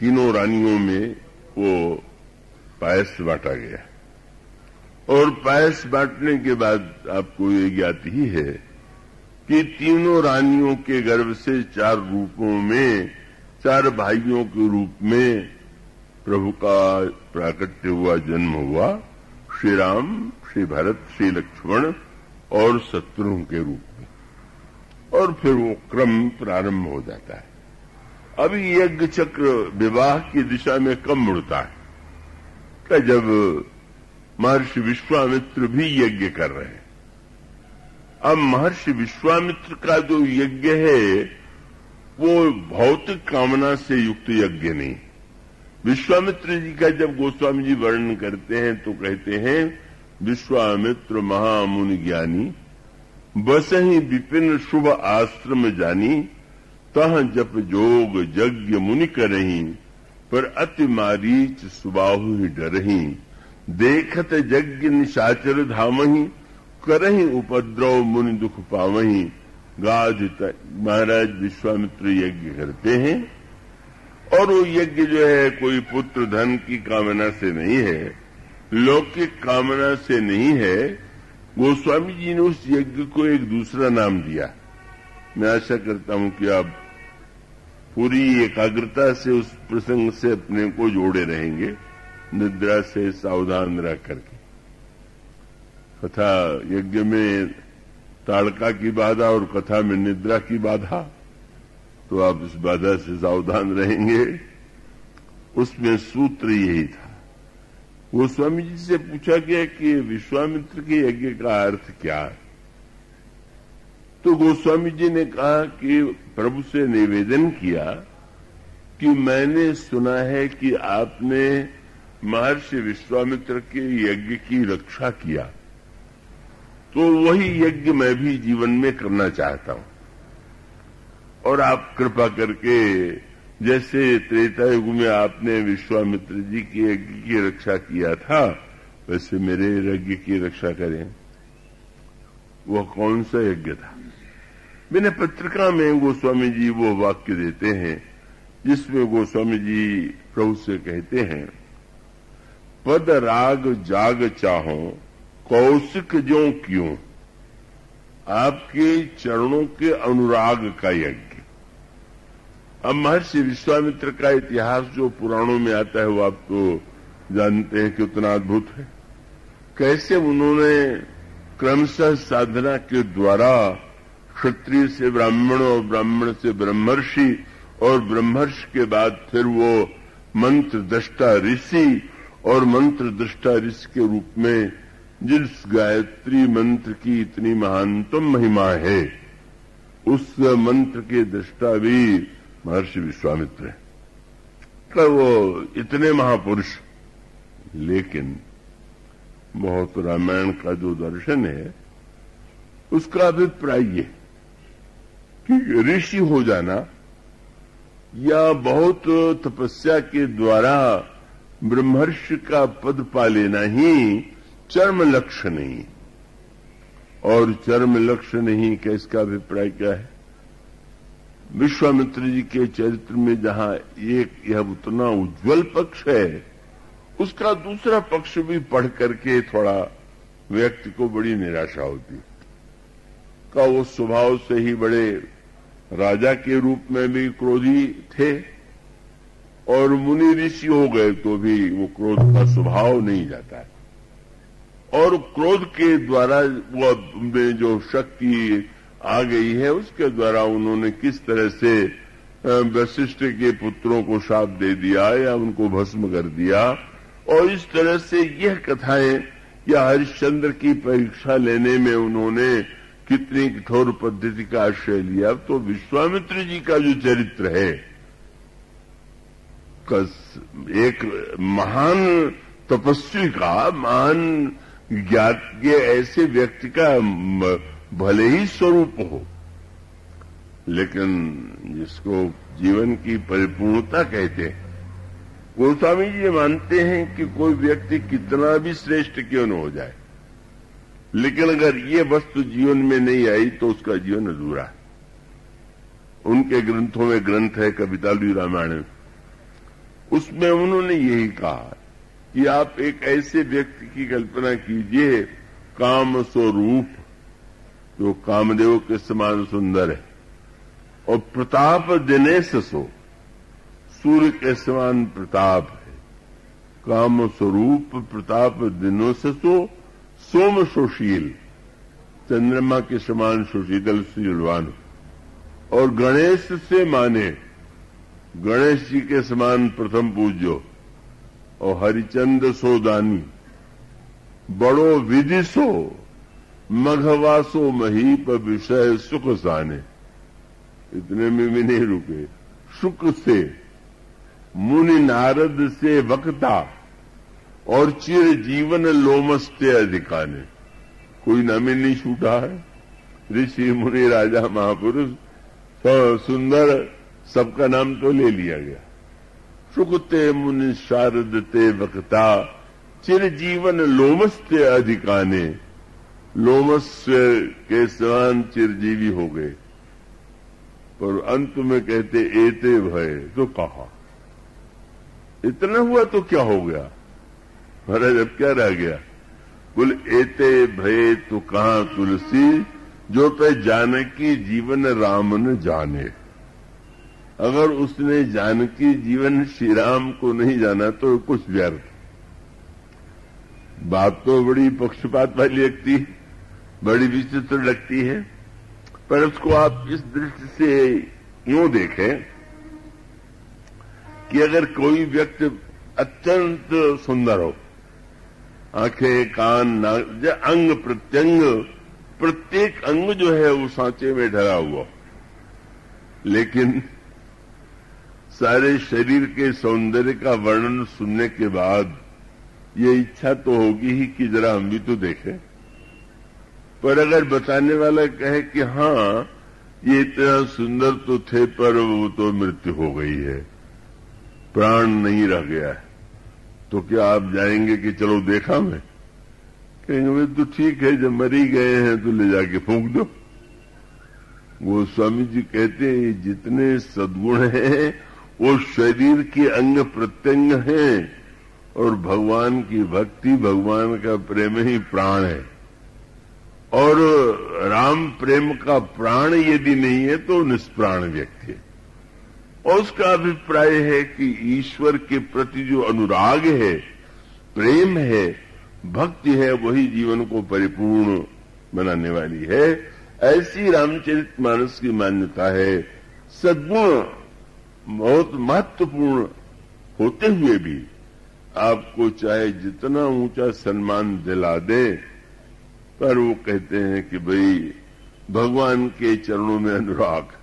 तीनों रानियों में वो पायस बांटा गया, और पायस बांटने के बाद आपको ये ज्ञात ही है कि तीनों रानियों के गर्भ से 4 रूपों में, 4 भाइयों के रूप में प्रभु का प्राकट्य हुआ, जन्म हुआ। श्री राम, श्री भरत, श्री लक्ष्मण और शत्रुघ्न के रूप में। और फिर वो क्रम प्रारंभ हो जाता है। अभी यज्ञ चक्र विवाह की दिशा में कब मुड़ता है? कि जब महर्षि विश्वामित्र भी यज्ञ कर रहे हैं। अब महर्षि विश्वामित्र का जो यज्ञ है वो भौतिक कामना से युक्त यज्ञ नहीं। विश्वामित्र जी का जब गोस्वामी जी वर्णन करते हैं तो कहते हैं, विश्वामित्र महामुनि ज्ञानी, बसहि विपिन शुभ आश्रम जानी, तह जप जोग यज्ञ मुनि करही, पर अति मारीच सुबाहु ही डरही, देखत यज्ञ निशाचर धामही, करही उपद्रव मुनि दुख पावही। गाध महाराज विश्वामित्र यज्ञ करते हैं, और वो यज्ञ जो है कोई पुत्र धन की कामना से नहीं है, लौकिक कामना से नहीं है। गोस्वामी जी ने उस यज्ञ को एक दूसरा नाम दिया। मैं आशा करता हूं कि आप पूरी एकाग्रता से उस प्रसंग से अपने को जोड़े रहेंगे, निद्रा से सावधान रह करके। कथा यज्ञ में ताड़का की बाधा और कथा में निद्रा की बाधा, तो आप इस बाधा से सावधान रहेंगे। उसमें सूत्र यही था। गोस्वामी जी से पूछा गया कि विश्वामित्र के यज्ञ का अर्थ क्या है? तो गोस्वामी जी ने कहा कि प्रभु से निवेदन किया कि मैंने सुना है कि आपने महर्षि विश्वामित्र के यज्ञ की रक्षा किया, तो वही यज्ञ मैं भी जीवन में करना चाहता हूं। और आप कृपा करके, जैसे त्रेता युग में आपने विश्वामित्र जी के यज्ञ की रक्षा किया था, वैसे मेरे यज्ञ की रक्षा करें। वह कौन सा यज्ञ था? मैंने पत्रिका में गोस्वामी जी वो वाक्य देते हैं जिसमें गोस्वामी जी प्रभु से कहते हैं, पद राग जाग चाहो कौशिक ज्यों क्यों, आपके चरणों के अनुराग का यज्ञ। अब महर्षि विश्वामित्र का इतिहास जो पुराणों में आता है वो आप तो जानते हैं कि उतना अद्भुत है। कैसे उन्होंने क्रमशः साधना के द्वारा क्षत्रिय से ब्राह्मण और ब्राह्मण से ब्रह्मर्षि और ब्रह्मर्षि के बाद फिर वो मंत्र दृष्टा ऋषि और मंत्र दृष्टा ऋषि के रूप में जिस गायत्री मंत्र की इतनी महानतम महिमा है, उस मंत्र के दृष्टा भी महर्षि विश्वामित्र है। तो वो इतने महापुरुष, लेकिन बहुत रामायण का जो दर्शन है उसका अभिप्राय ये कि ऋषि हो जाना या बहुत तपस्या के द्वारा ब्रह्मर्षि का पद पा लेना ही चरम लक्ष्य नहीं। और चरम लक्ष्य नहीं का इसका अभिप्राय क्या है? विश्वामित्र जी के चरित्र में जहां एक यह उतना उज्जवल पक्ष है, उसका दूसरा पक्ष भी पढ़ करके थोड़ा व्यक्ति को बड़ी निराशा होती का वो स्वभाव से ही बड़े राजा के रूप में भी क्रोधी थे और मुनि ऋषि हो गए तो भी वो क्रोध का स्वभाव नहीं जाता है। और क्रोध के द्वारा वो में जो शक्ति आ गई है उसके द्वारा उन्होंने किस तरह से वशिष्ठ के पुत्रों को शाप दे दिया या उनको भस्म कर दिया। और इस तरह से यह कथाएं या हरिश्चंद्र की परीक्षा लेने में उन्होंने कितनी कठोर पद्धति का आश्रय लिया। तो विश्वामित्र जी का जो चरित्र है, एक महान तपस्वी का, महान ज्ञात ऐसे व्यक्ति का भले ही स्वरूप हो, लेकिन जिसको जीवन की परिपूर्णता कहते हैं, गोस्वामी जी मानते हैं कि कोई व्यक्ति कितना भी श्रेष्ठ क्यों न हो जाए, लेकिन अगर ये वस्तु जीवन में नहीं आई तो उसका जीवन अधूरा है। उनके ग्रंथों में ग्रंथ है कवितालु रामायण, उसमें उन्होंने यही कहा कि आप एक ऐसे व्यक्ति की कल्पना कीजिए, काम स्वरूप, जो कामदेव के समान सुंदर है, और प्रताप दिनेश सो, सूर्य के समान प्रताप है। काम स्वरूप प्रताप दिनेश सो, सोम सुशील, चंद्रमा के समान सुशीतल शीलवान। और गणेश से माने, गणेश जी के समान प्रथम पूज्यो। और हरिचंद सो दानी, बड़ो विधि सो, मघवासो महीप विषय सुख साने। इतने में भी नहीं रुके, सुख से, मुनि नारद से वक्ता, और चिर जीवन लोमस्ते अधिकाने। कोई नाम ही नहीं छूटा है। ऋषि मुनि राजा महापुरुष सुंदर सबका नाम तो ले लिया गया। सुखते मुनि शारद ते वक्ता, चिर जीवन लोमस्ते अधिकाने। लोमस के समान चिरजीवी हो गए। पर अंत में कहते एते भय, तो कहा इतना हुआ तो क्या हो गया महाराज, अब क्या रह गया? बोले एते भय तो कहा तुलसी, जो पे जानकी जीवन राम न जाने। अगर उसने जानकी जीवन श्री राम को नहीं जाना तो कुछ व्यर्थ। बात तो बड़ी पक्षपात वाली लगती है, बड़ी विचित्र लगती है, पर उसको आप इस दृष्टि से यूं देखें कि अगर कोई व्यक्ति अत्यंत सुंदर हो, आंखें, कान, नाक, अंग प्रत्यंग, प्रत्येक अंग जो है वो सांचे में ढला हुआ, लेकिन सारे शरीर के सौंदर्य का वर्णन सुनने के बाद ये इच्छा तो होगी ही कि जरा हम भी तो देखें। पर अगर बताने वाला कहे कि हाँ ये इतना सुंदर तो थे पर वो तो मृत्यु हो गई है, प्राण नहीं रह गया है, तो क्या आप जाएंगे कि चलो देखा मैं? कहेंगे वे तो ठीक है, जब मर ही गए हैं तो ले जाके फूंक दो। गोस्वामी जी कहते हैं जितने सद्गुण हैं वो शरीर के अंग प्रत्यंग हैं, और भगवान की भक्ति, भगवान का प्रेम ही प्राण है। और राम प्रेम का प्राण यदि नहीं है तो निष्प्राण व्यक्ति है। और उसका अभिप्राय है कि ईश्वर के प्रति जो अनुराग है, प्रेम है, भक्ति है, वही जीवन को परिपूर्ण बनाने वाली है। ऐसी रामचरितमानस की मान्यता है। सद्गुण बहुत महत्वपूर्ण होते हुए भी आपको चाहे जितना ऊंचा सम्मान दिला दे, पर वो कहते हैं कि भाई भगवान के चरणों में अनुराग।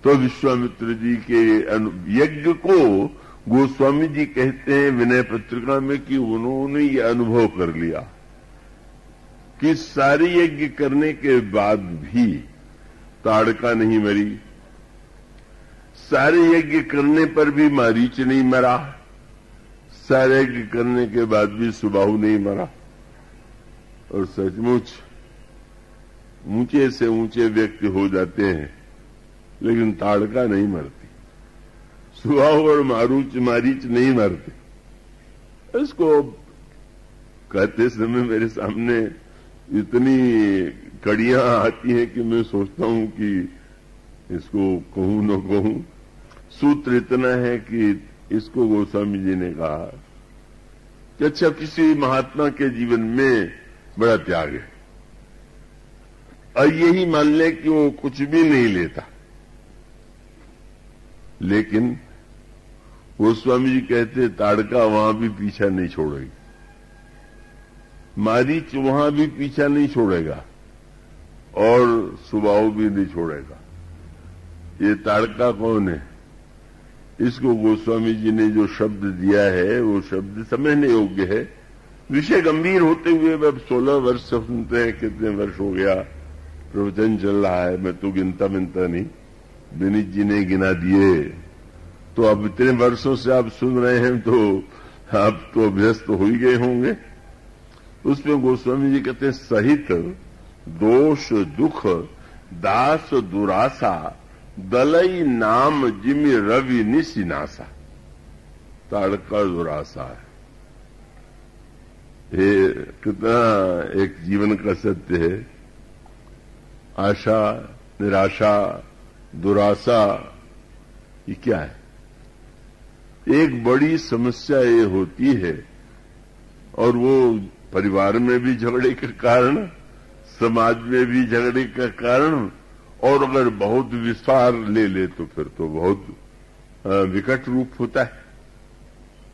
तो विश्वामित्र जी के यज्ञ को गोस्वामी जी कहते हैं विनय पत्रिका में कि उन्होंने ये अनुभव कर लिया कि सारे यज्ञ करने के बाद भी ताड़का नहीं मरी, सारे यज्ञ करने पर भी मारीच नहीं मरा, सारे यज्ञ करने के बाद भी सुबाहु नहीं मरा। और सचमुच ऊंचे से ऊंचे व्यक्ति हो जाते हैं, लेकिन ताड़का नहीं मरती, सुबाहु और मारीच नहीं मरते। इसको कहते समय मेरे सामने इतनी कड़ियां आती हैं कि मैं सोचता हूं कि इसको कहूं न कहूं। सूत्र इतना है कि इसको गोस्वामी जी ने कहा कि अच्छा, किसी महात्मा के जीवन में बड़ा त्याग है और यही मान ले कि वो कुछ भी नहीं लेता, लेकिन गोस्वामी जी कहते ताड़का वहां भी पीछा नहीं छोड़ेगी, मारीच वहां भी पीछा नहीं छोड़ेगा और सुबाहु भी नहीं छोड़ेगा। ये ताड़का कौन है? इसको गोस्वामी जी ने जो शब्द दिया है वो शब्द समझने योग्य है। विषय गंभीर होते हुए अब 16 वर्ष से सुनते हैं, कितने वर्ष हो गया प्रवचन चल रहा है, मैं तो गिनता मिनता नहीं, विनीत जी ने गिना दिए। तो अब इतने वर्षों से आप सुन रहे हैं तो आप तो अभ्यस्त हो ही गए होंगे। उसमें गोस्वामी जी कहते हैं सहित दोष दुख दास दुरासा दलई नाम जिमि रवि निशिनासा। ताड़का दुरासा है, ये कितना एक जीवन का सत्य है। आशा, निराशा, दुरासा, ये क्या है? एक बड़ी समस्या ये होती है और वो परिवार में भी झगड़े के कारण, समाज में भी झगड़े का कारण, और अगर बहुत विस्तार ले तो फिर तो बहुत विकट रूप होता है।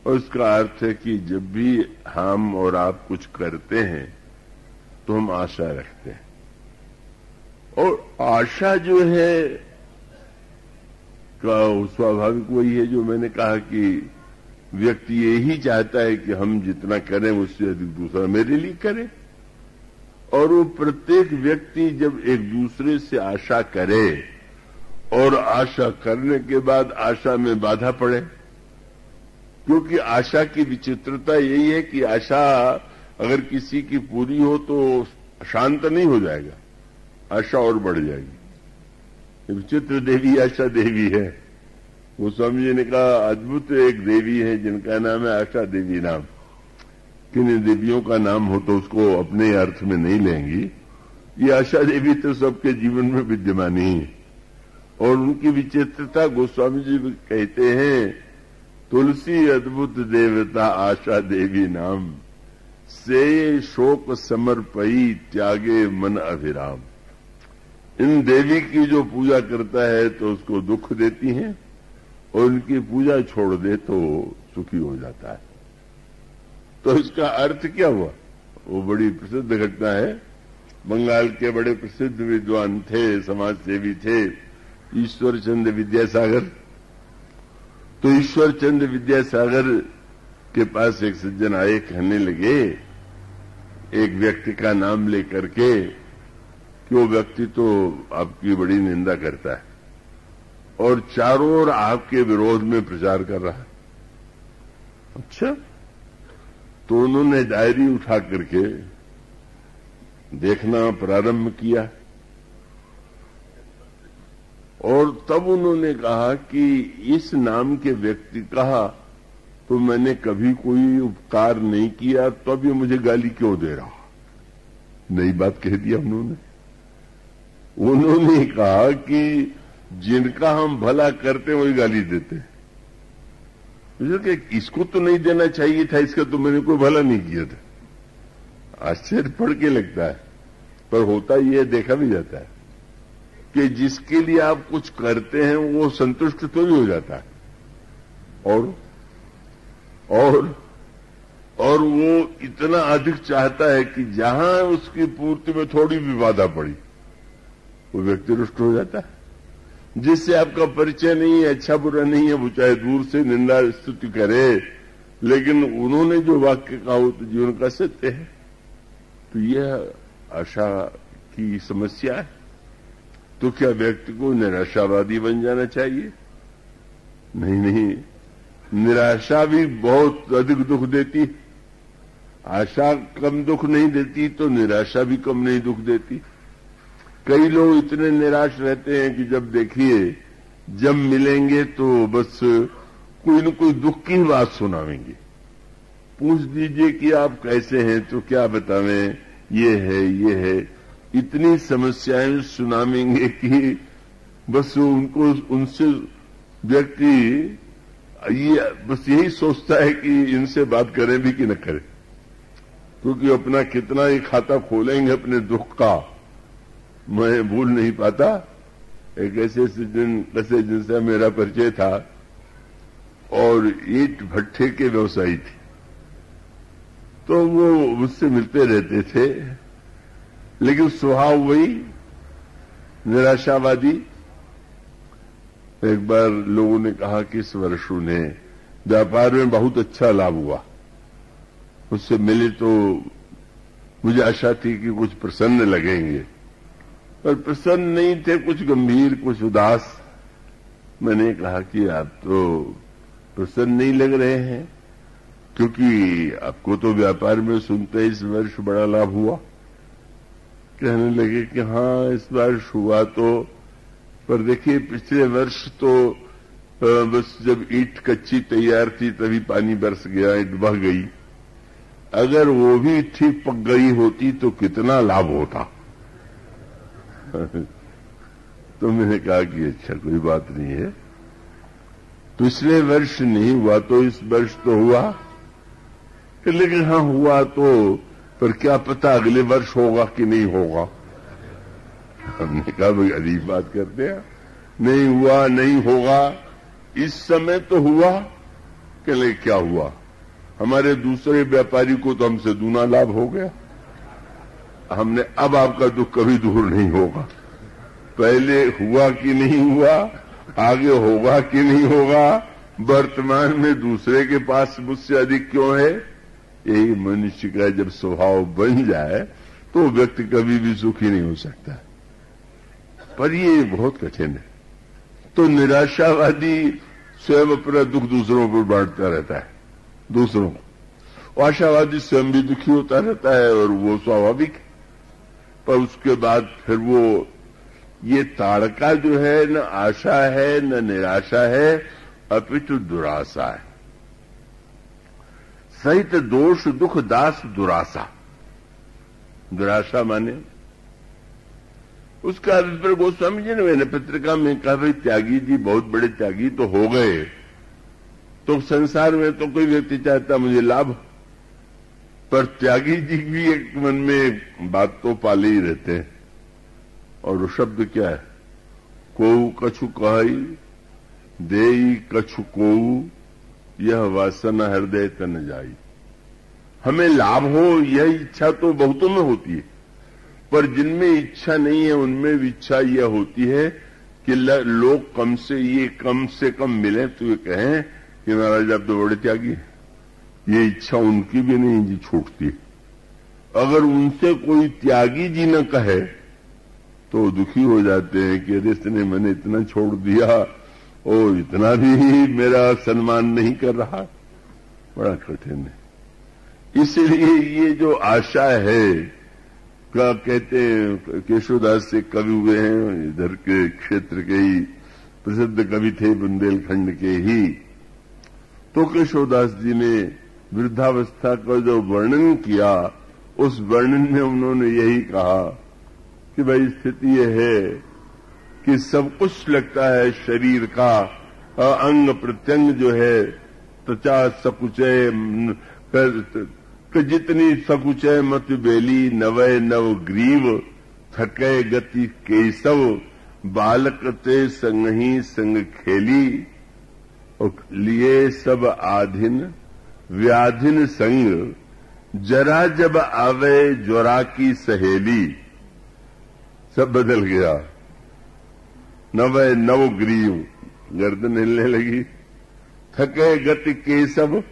और इसका अर्थ है कि जब भी हम और आप कुछ करते हैं तो हम आशा रखते हैं, और आशा जो है का स्वाभाविक वही है जो मैंने कहा कि व्यक्ति यही चाहता है कि हम जितना करें उससे अधिक दूसरा मेरे लिए करे। और वो प्रत्येक व्यक्ति जब एक दूसरे से आशा करे और आशा करने के बाद आशा में बाधा पड़े, क्योंकि आशा की विचित्रता यही है कि आशा अगर किसी की पूरी हो तो शांत नहीं हो जाएगा, आशा और बढ़ जाएगी। विचित्र देवी आशा देवी है। गोस्वामी जी ने कहा अद्भुत एक देवी है जिनका नाम है आशा देवी नाम। किन देवियों का नाम हो तो उसको अपने अर्थ में नहीं लेंगी। ये आशा देवी तो सबके जीवन में विद्यमान ही है, और उनकी विचित्रता गोस्वामी जी कहते हैं तुलसी अद्भुत देवता आशा देवी नाम से शोक समर्पई त्यागे मन अभिराम। इन देवी की जो पूजा करता है तो उसको दुख देती हैं और उनकी पूजा छोड़ दे तो सुखी हो जाता है। तो इसका अर्थ क्या हुआ? वो बड़ी प्रसिद्ध घटना है। बंगाल के बड़े प्रसिद्ध विद्वान थे, समाज सेवी थे, ईश्वर चंद्र विद्यासागर। तो ईश्वर चंद्र विद्यासागर के पास एक सज्जन आए, कहने लगे एक व्यक्ति का नाम लेकर के कि वो व्यक्ति तो आपकी बड़ी निंदा करता है और चारों ओर आपके विरोध में प्रचार कर रहा है। अच्छा, तो उन्होंने डायरी उठा करके देखना प्रारंभ किया और तब उन्होंने कहा कि इस नाम के व्यक्ति का तो मैंने कभी कोई उपकार नहीं किया, तो अब ये मुझे गाली क्यों दे रहा? नई बात कह दिया उन्होंने कहा कि जिनका हम भला करते हैं वही गाली देते हैं। कि इसको तो नहीं देना चाहिए था, इसका तो मैंने कोई भला नहीं किया था। आश्चर्य पड़ के लगता है, पर होता यह देखा भी जाता है कि जिसके लिए आप कुछ करते हैं वो संतुष्ट तो भी हो जाता है और वो इतना अधिक चाहता है कि जहां उसकी पूर्ति में थोड़ी भी बाधा पड़ी वो व्यक्ति रुष्ट हो जाता है। जिससे आपका परिचय नहीं है, अच्छा बुरा नहीं है, वो चाहे दूर से निंदा स्तुति करे, लेकिन उन्होंने जो वाक्य कहा वो तो जीवन का सत्य है। तो यह आशा की समस्या है, तो क्या व्यक्ति को निराशावादी बन जाना चाहिए? नहीं नहीं, निराशा भी बहुत अधिक दुख देती। आशा कम दुख नहीं देती तो निराशा भी कम नहीं दुख देती। कई लोग इतने निराश रहते हैं कि जब देखिए जब मिलेंगे तो बस कोई न कोई दुख की बात सुनावेंगे। पूछ दीजिए कि आप कैसे हैं तो क्या बतावें, ये है, इतनी समस्याएं सुनावेंगे कि बस उनको उनसे व्यक्ति ये बस यही सोचता है कि इनसे बात करें भी कि न करें, क्योंकि अपना कितना ही खाता खोलेंगे अपने दुख का मैं भूल नहीं पाता। एक ऐसे जिनसे मेरा परिचय था और ईंट भट्ठे के व्यवसायी थे, तो वो मुझसे मिलते रहते थे, लेकिन स्वभाव वही निराशावादी। एक बार लोगों ने कहा कि इस वर्ष उन्हें व्यापार में बहुत अच्छा लाभ हुआ। उससे मिले तो मुझे आशा थी कि कुछ प्रसन्न लगेंगे, पर प्रसन्न नहीं थे, कुछ गंभीर, कुछ उदास। मैंने कहा कि आप तो प्रसन्न नहीं लग रहे हैं, क्योंकि आपको तो व्यापार में सुनते इस वर्ष बड़ा लाभ हुआ। कहने लगे कि हाँ इस वर्ष हुआ तो, पर देखिए पिछले वर्ष तो बस जब ईंट कच्ची तैयार थी तभी पानी बरस गया, ईंट बह गई। अगर वो भी ठीक पक गई होती तो कितना लाभ होता। तो मैंने कहा कि अच्छा कोई बात नहीं है, पिछले वर्ष नहीं हुआ तो इस वर्ष तो हुआ, लेकिन हाँ हुआ तो, पर क्या पता अगले वर्ष होगा कि नहीं होगा। हमने कहा भाई अजीब बात करते हैं, नहीं हुआ नहीं होगा, इस समय तो हुआ। कहले क्या हुआ? हमारे दूसरे व्यापारी को तो हमसे दूना लाभ हो गया। हमने अब आपका दुख कभी दूर नहीं होगा, पहले हुआ कि नहीं हुआ, आगे होगा कि नहीं होगा, वर्तमान में दूसरे के पास मुझसे अधिक क्यों है। यही मनुष्य का जब स्वभाव बन जाए तो व्यक्ति कभी भी सुखी नहीं हो सकता, पर ये बहुत कठिन है। तो निराशावादी स्वयं अपना दुख दूसरों पर बांटता रहता है, दूसरों को। आशावादी स्वयं भी दुखी होता रहता है और वो स्वाभाविक, पर उसके बाद फिर वो ये ताड़का जो है न आशा है न निराशा है, अपितु दुराशा है। सहित दोष दुख दास दुराशा। दुराशा माने उसका अभिप्राय गोस्वामी जी ने मैंने पत्रिका में कहा भाई त्यागी जी बहुत बड़े त्यागी तो हो गए, तो संसार में तो कोई व्यक्ति चाहता मुझे लाभ, पर त्यागी जी भी एक मन में बात तो पाले ही रहते हैं। और वो शब्द क्या है? कोऊ कछु कही देई कछु कोऊ, यह वासना हृदय तन जाई। हमें लाभ हो यह इच्छा तो बहुतों में होती है, पर जिनमें इच्छा नहीं है उनमें भी इच्छा यह होती है कि लोग कम से कम मिले तो ये कहें कि महाराज आप तो बड़े त्यागी हैं। ये इच्छा उनकी भी नहीं जी छूटती। अगर उनसे कोई त्यागी जी न कहे तो दुखी हो जाते हैं कि अरे इसने मैंने इतना छोड़ दिया और इतना भी मेरा सम्मान नहीं कर रहा। बड़ा कठिन है। इसलिए ये जो आशा है, क्या कहते हैं, केशवदास से कवि हुए हैं, इधर के क्षेत्र के ही प्रसिद्ध कवि थे, बुंदेलखंड के ही। तो केशवदास जी ने वृद्धावस्था का जो वर्णन किया, उस वर्णन में उन्होंने यही कहा कि भाई स्थिति यह है कि सब कुछ लगता है शरीर का, अंग प्रत्यंग जो है, त्वचा सकुचय जितनी सकुचय मत बेली, नवय नव ग्रीव थके गति केशव, बालक ते संग ही संग खेली, और लिए सब आधीन व्याधिन संग, जरा जब आवे ज्वरा की सहेली। सब बदल गया। नवय नव ग्रीव, गर्दन हिलने लगी। थके गति केशव,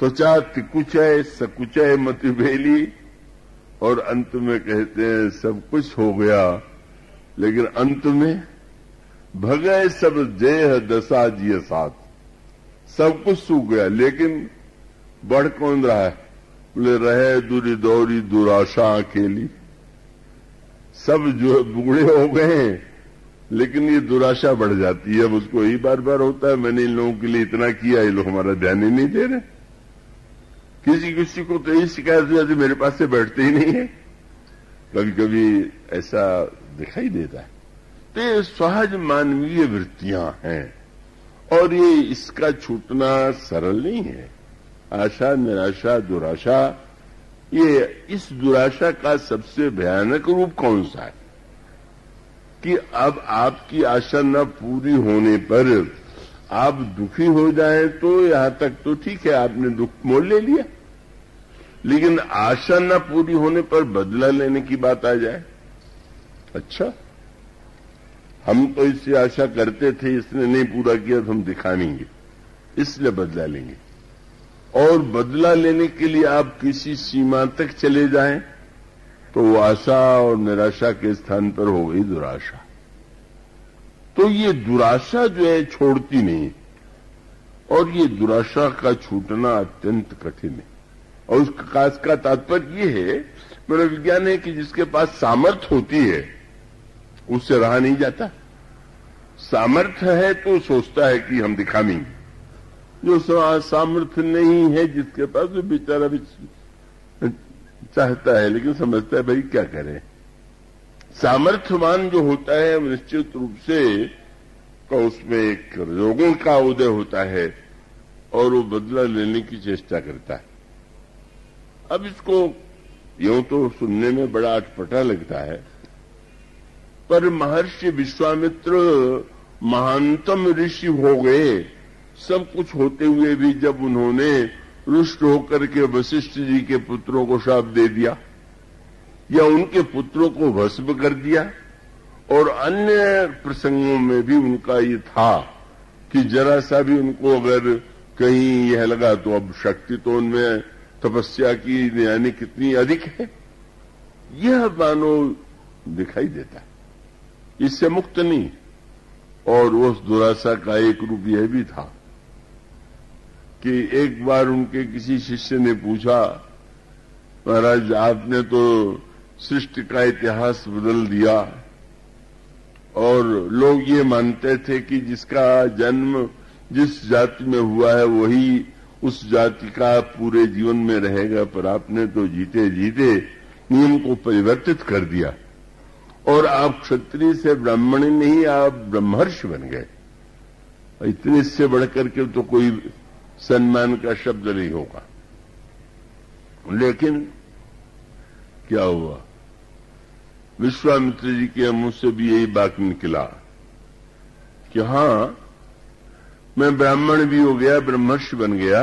त्वचा तिकुचय सकुचय मति बेली, और अंत में कहते हैं सब कुछ हो गया, लेकिन अंत में भगय सब जेह दशा जिय साथ, सब कुछ सूख गया, लेकिन बढ़ कौन रहा है? बोले रहे दूरी दौरी दुराशा अकेली। सब जो बूढ़े हो गए हैं, लेकिन ये दुराशा बढ़ जाती है। अब उसको यही बार बार होता है, मैंने इन लोगों के लिए इतना किया, ये लोग हमारा ध्यान ही नहीं दे रहे। किसी किसी को तो यही शिकायत हो जाती, मेरे पास से बैठते ही नहीं है। कभी कभी ऐसा दिखाई देता है। तो ये सहज मानवीय वृत्तियां हैं, और ये इसका छूटना सरल नहीं है। आशा, निराशा, दुराशा, ये इस दुराशा का सबसे भयानक रूप कौन सा है कि अब आपकी आशा न पूरी होने पर आप दुखी हो जाएं, तो यहां तक तो ठीक है, आपने दुख मोल ले लिया। लेकिन आशा न पूरी होने पर बदला लेने की बात आ जाए, अच्छा हम तो इससे आशा करते थे, इसने नहीं पूरा किया तो हम दिखाएंगे, इसलिए बदला लेंगे। और बदला लेने के लिए आप किसी सीमा तक चले जाएं, तो वो आशा और निराशा के स्थान पर हो गई दुराशा। तो ये दुराशा जो है छोड़ती नहीं, और ये दुराशा का छूटना अत्यंत कठिन है। और उसका तात्पर्य ये है, मेरा विज्ञान है कि जिसके पास सामर्थ्य होती है उससे रहा नहीं जाता। सामर्थ्य है तो सोचता है कि हम दिखाएंगे, जो सामर्थ्य नहीं है जिसके पास, वो बेचारा भी चाहता है लेकिन समझता है भाई क्या करें। सामर्थ्यवान जो होता है निश्चित रूप से तो उसमें एक रोगों का उदय होता है और वो बदला लेने की चेष्टा करता है। अब इसको यूं तो सुनने में बड़ा अटपटा लगता है, पर महर्षि विश्वामित्र महानतम ऋषि हो गए, सब कुछ होते हुए भी जब उन्होंने रुष्ट होकर के वशिष्ठ जी के पुत्रों को शाप दे दिया या उनके पुत्रों को भस्म कर दिया, और अन्य प्रसंगों में भी उनका ये था कि जरा सा भी उनको अगर कहीं यह लगा तो अब शक्ति तो उनमें तपस्या की यानी कितनी अधिक है, यह मानो दिखाई देता है, इससे मुक्त नहीं। और उस दुराशा का एक रूप यह भी था कि एक बार उनके किसी शिष्य ने पूछा, महाराज आपने तो सृष्टि का इतिहास बदल दिया, और लोग ये मानते थे कि जिसका जन्म जिस जाति में हुआ है वही उस जाति का पूरे जीवन में रहेगा, पर आपने तो जीते जीते नियम को परिवर्तित कर दिया और आप क्षत्रिय से ब्राह्मण नहीं, आप ब्रह्मर्षि बन गए। इतने से बढ़कर के तो कोई सम्मान का शब्द नहीं होगा। लेकिन क्या हुआ, विश्वामित्र जी के मुंह से भी यही बात निकला कि हां मैं ब्राह्मण भी हो गया, ब्रह्मर्षि बन गया।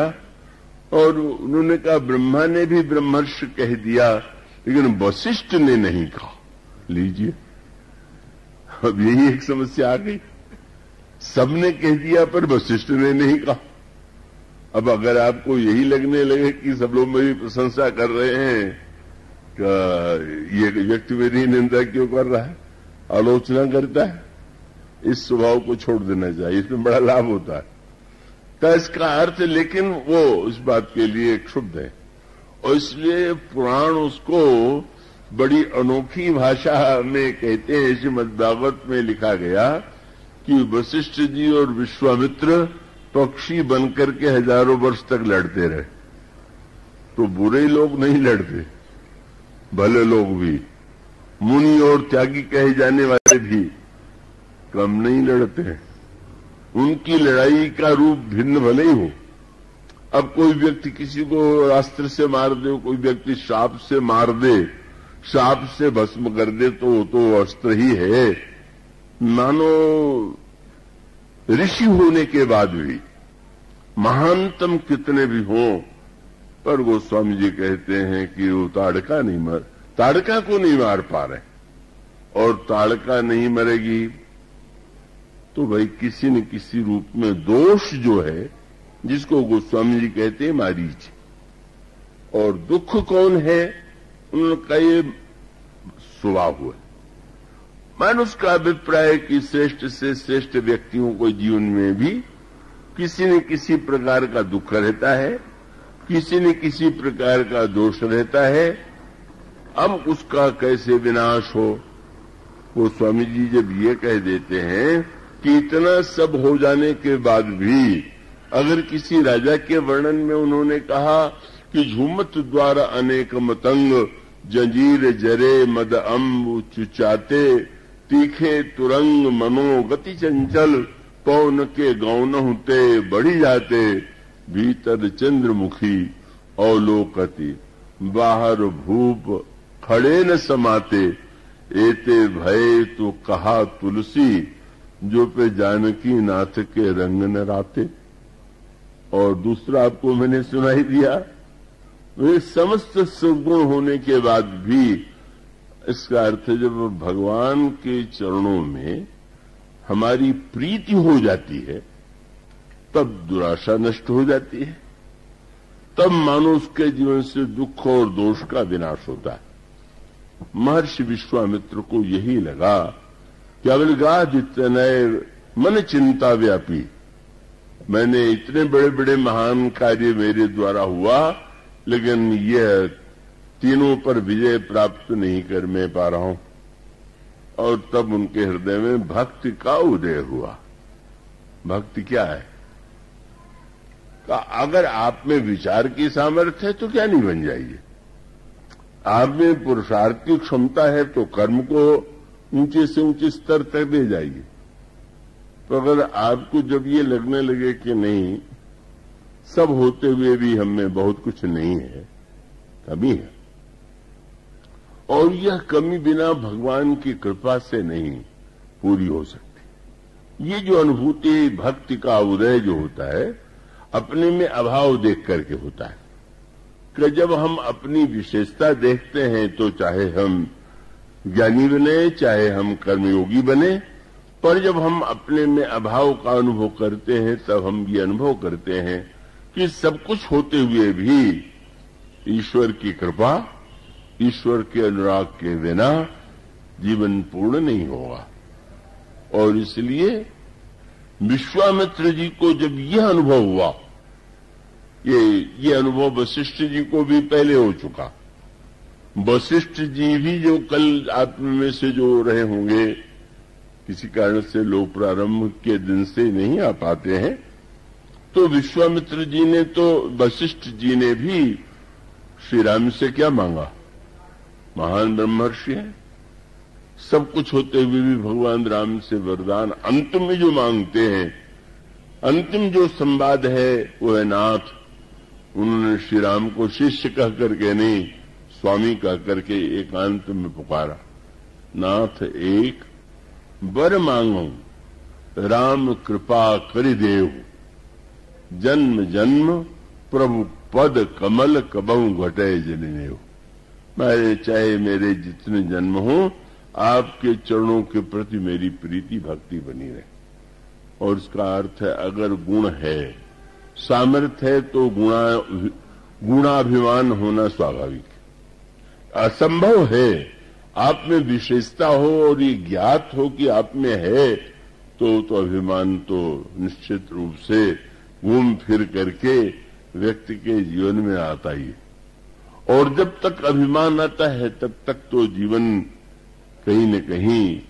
और उन्होंने कहा ब्रह्मा ने भी ब्रह्मर्षि कह दिया, लेकिन वशिष्ठ ने नहीं कहा। लीजिए, अब यही एक समस्या आ गई, सबने कह दिया पर वशिष्ठ ने नहीं कहा। अब अगर आपको यही लगने लगे कि सब लोग मेरी प्रशंसा कर रहे हैं, ये व्यक्ति मेरी निंदा क्यों कर रहा है, आलोचना करता है, इस स्वभाव को छोड़ देना चाहिए, इसमें बड़ा लाभ होता है। तो इसका अर्थ, लेकिन वो इस बात के लिए क्षुब्ध है, और इसलिए पुराण उसको बड़ी अनोखी भाषा में कहते हैं। श्रीमद्भागवत में लिखा गया कि वशिष्ठ जी और विश्वामित्र पक्षी बनकर के हजारों वर्ष तक लड़ते रहे। तो बुरे लोग नहीं लड़ते, भले लोग भी, मुनि और त्यागी कहे जाने वाले भी कम नहीं लड़ते हैं। उनकी लड़ाई का रूप भिन्न भले ही हो। अब कोई व्यक्ति किसी को अस्त्र से मार दे, कोई व्यक्ति शाप से मार दे, शाप से भस्म कर दे, तो अस्त्र ही है। मानो ऋषि होने के बाद भी महानतम कितने भी हों, पर गोस्वामी जी कहते हैं कि वो ताड़का को नहीं मार पा रहे, और ताड़का नहीं मरेगी तो भाई किसी न किसी रूप में दोष जो है, जिसको गोस्वामी जी कहते हैं मारीच। और दुख कौन है, उनका ये स्वभाव हुआ। मानुष का अभिप्राय कि श्रेष्ठ से श्रेष्ठ व्यक्तियों को जीवन में भी किसी न किसी प्रकार का दुख रहता है, किसी न किसी प्रकार का दोष रहता है। अब उसका कैसे विनाश हो, वो स्वामी जी जब ये कह देते हैं कि इतना सब हो जाने के बाद भी अगर किसी राजा के वर्णन में उन्होंने कहा कि झूमत द्वारा अनेक मतंग जंजीर जरे मद अम्ब चुचाते तीखे तुरंग मनो गति चंचल पौन के गौन होते बढ़ी जाते भीतर चंद्रमुखी अवलोकति बाहर भूप खड़े न समाते एते भय तो कहा तुलसी जो पे जानकी नाथ के रंग न राते। और दूसरा आपको मैंने सुनाई दिया, वे समस्त सद्गुण होने के बाद भी इसका अर्थ जब भगवान के चरणों में हमारी प्रीति हो जाती है तब दुराशा नष्ट हो जाती है, तब मानो उसके जीवन से दुख और दोष का विनाश होता है। महर्षि विश्वामित्र को यही लगा कि अवलगादित्यनय मन चिंता व्यापी, मैंने इतने बड़े बड़े महान कार्य मेरे द्वारा हुआ लेकिन यह तीनों पर विजय प्राप्त नहीं कर मैं पा रहा हूं। और तब उनके हृदय में भक्ति का उदय हुआ। भक्ति क्या है? अगर आप में विचार की सामर्थ्य है तो क्या नहीं बन जाइए। आप में पुरुषार्थ की क्षमता है तो कर्म को ऊंचे से ऊंचे स्तर तक ले जाइए। तो अगर आपको जब ये लगने लगे कि नहीं, सब होते हुए भी हम में बहुत कुछ नहीं है, कमी है, और यह कमी बिना भगवान की कृपा से नहीं पूरी हो सकती। ये जो अनुभूति भक्ति का उदय जो होता है अपने में अभाव देख करके होता है कि जब हम अपनी विशेषता देखते हैं तो चाहे हम ज्ञानी बने चाहे हम कर्मयोगी बने, पर जब हम अपने में अभाव का अनुभव करते हैं तब हम ये अनुभव करते हैं कि सब कुछ होते हुए भी ईश्वर की कृपा, ईश्वर के अनुराग के बिना जीवन पूर्ण नहीं होगा। और इसलिए विश्वामित्र जी को जब यह अनुभव हुआ, ये अनुभव वशिष्ठ जी को भी पहले हो चुका। वशिष्ठ जी भी जो कल आप में से जो रहे होंगे, किसी कारण से लोग प्रारंभ के दिन से नहीं आ पाते हैं, तो विश्वामित्र जी ने तो वशिष्ठ जी ने भी श्री राम से क्या मांगा? महान ब्रह्मर्षि है, सब कुछ होते हुए भी भगवान राम से वरदान अंतिम में जो मांगते हैं, अंतिम जो संवाद है वो है नाथ। उन्होंने श्री राम को शिष्य कह करके नहीं, स्वामी कह करके एकांत में पुकारा, नाथ एक वर मांगो राम कृपा करि देव, जन्म जन्म प्रभु पद कमल कबहु घटे जनिनेव। मैं चाहे मेरे जितने जन्म हों आपके चरणों के प्रति मेरी प्रीति भक्ति बनी रहे। और इसका अर्थ है अगर गुण है, सामर्थ्य है तो गुणाभिमान होना स्वाभाविक है। असंभव है आप में विशेषता हो और ये ज्ञात हो कि आप में है तो अभिमान तो निश्चित रूप से घूम फिर करके व्यक्ति के जीवन में आता ही है। और जब तक अभिमान आता है तब तक तो जीवन कहीं न कहीं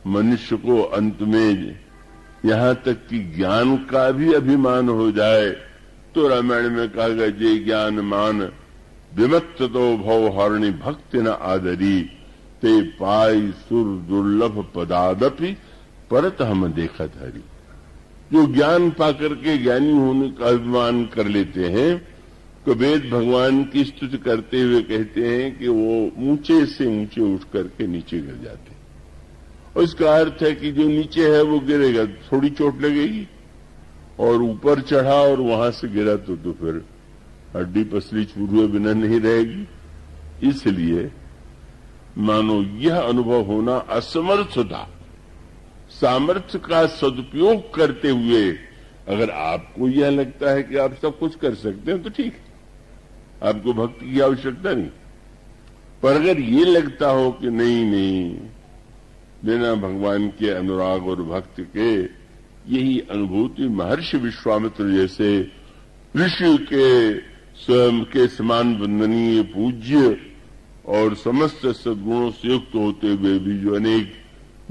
मनुष्य को अंत में यहां तक कि ज्ञान का भी अभिमान हो जाए तो रामायण में कहा गया जे ज्ञान मान विमत्त तो भव हरणी भक्ति न आदरी ते पाई सुर दुर्लभ पदादपि परत हम देखत हरी। जो ज्ञान पाकर के ज्ञानी होने का अभिमान कर लेते हैं तो वेद भगवान की स्तुति करते हुए कहते हैं कि वो ऊंचे से ऊंचे उठ करके नीचे गिर जाते हैं। और इसका अर्थ है कि जो नीचे है वो गिरेगा, थोड़ी चोट लगेगी, और ऊपर चढ़ा और वहां से गिरा तो फिर हड्डी पसली चूर हुए बिना नहीं रहेगी। इसलिए मानो यह अनुभव होना असमर्थता, सामर्थ्य का सदुपयोग करते हुए अगर आपको यह लगता है कि आप सब कुछ कर सकते हैं तो ठीक है, आपको भक्ति की आवश्यकता नहीं। पर अगर ये लगता हो कि नहीं नहीं, बिना भगवान के अनुराग और भक्ति के यही अनुभूति महर्षि विश्वामित्र जैसे ऋषि के स्वयं के समान वंदनीय पूज्य और समस्त सद्गुणों से युक्त होते हुए भी जो अनेक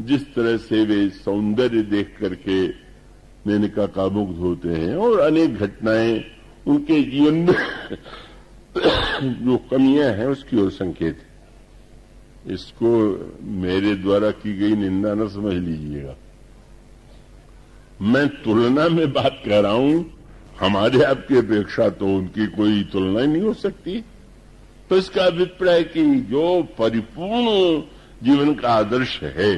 जिस तरह से वे सौंदर्य देख करके मेनका का मुग्ध होते हैं और अनेक घटनाएं उनके जीवन में जो कमियां हैं उसकी ओर संकेत है। इसको मेरे द्वारा की गई निंदा न समझ लीजिएगा। मैं तुलना में बात कर रहा हूं, हमारे आपकी अपेक्षा तो उनकी कोई तुलना ही नहीं हो सकती। तो इसका अभिप्राय कि जो परिपूर्ण जीवन का आदर्श है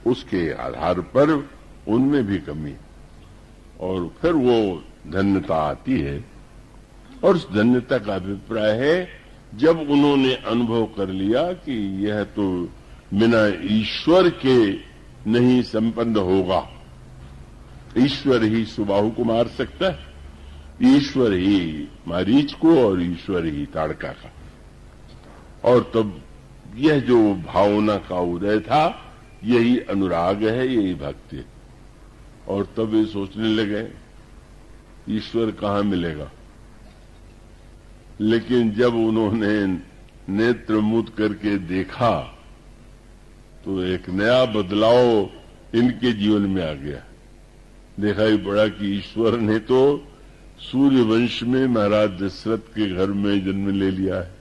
उसके आधार पर उनमें भी कमी और फिर वो धन्यता आती है। और उस धन्यता का अभिप्राय है जब उन्होंने अनुभव कर लिया कि यह तो बिना ईश्वर के नहीं संपन्न होगा। ईश्वर ही सुबाहु को मार सकता है, ईश्वर ही मारीच को और ईश्वर ही ताड़का का। और तब यह जो भावना का उदय था यही अनुराग है, यही भक्ति है। और तब वे सोचने लगे ईश्वर कहाँ मिलेगा। लेकिन जब उन्होंने नेत्र मूंद करके देखा तो एक नया बदलाव इनके जीवन में आ गया। देखा ही पड़ा कि ईश्वर ने तो सूर्यवंश में महाराज दशरथ के घर में जन्म ले लिया है।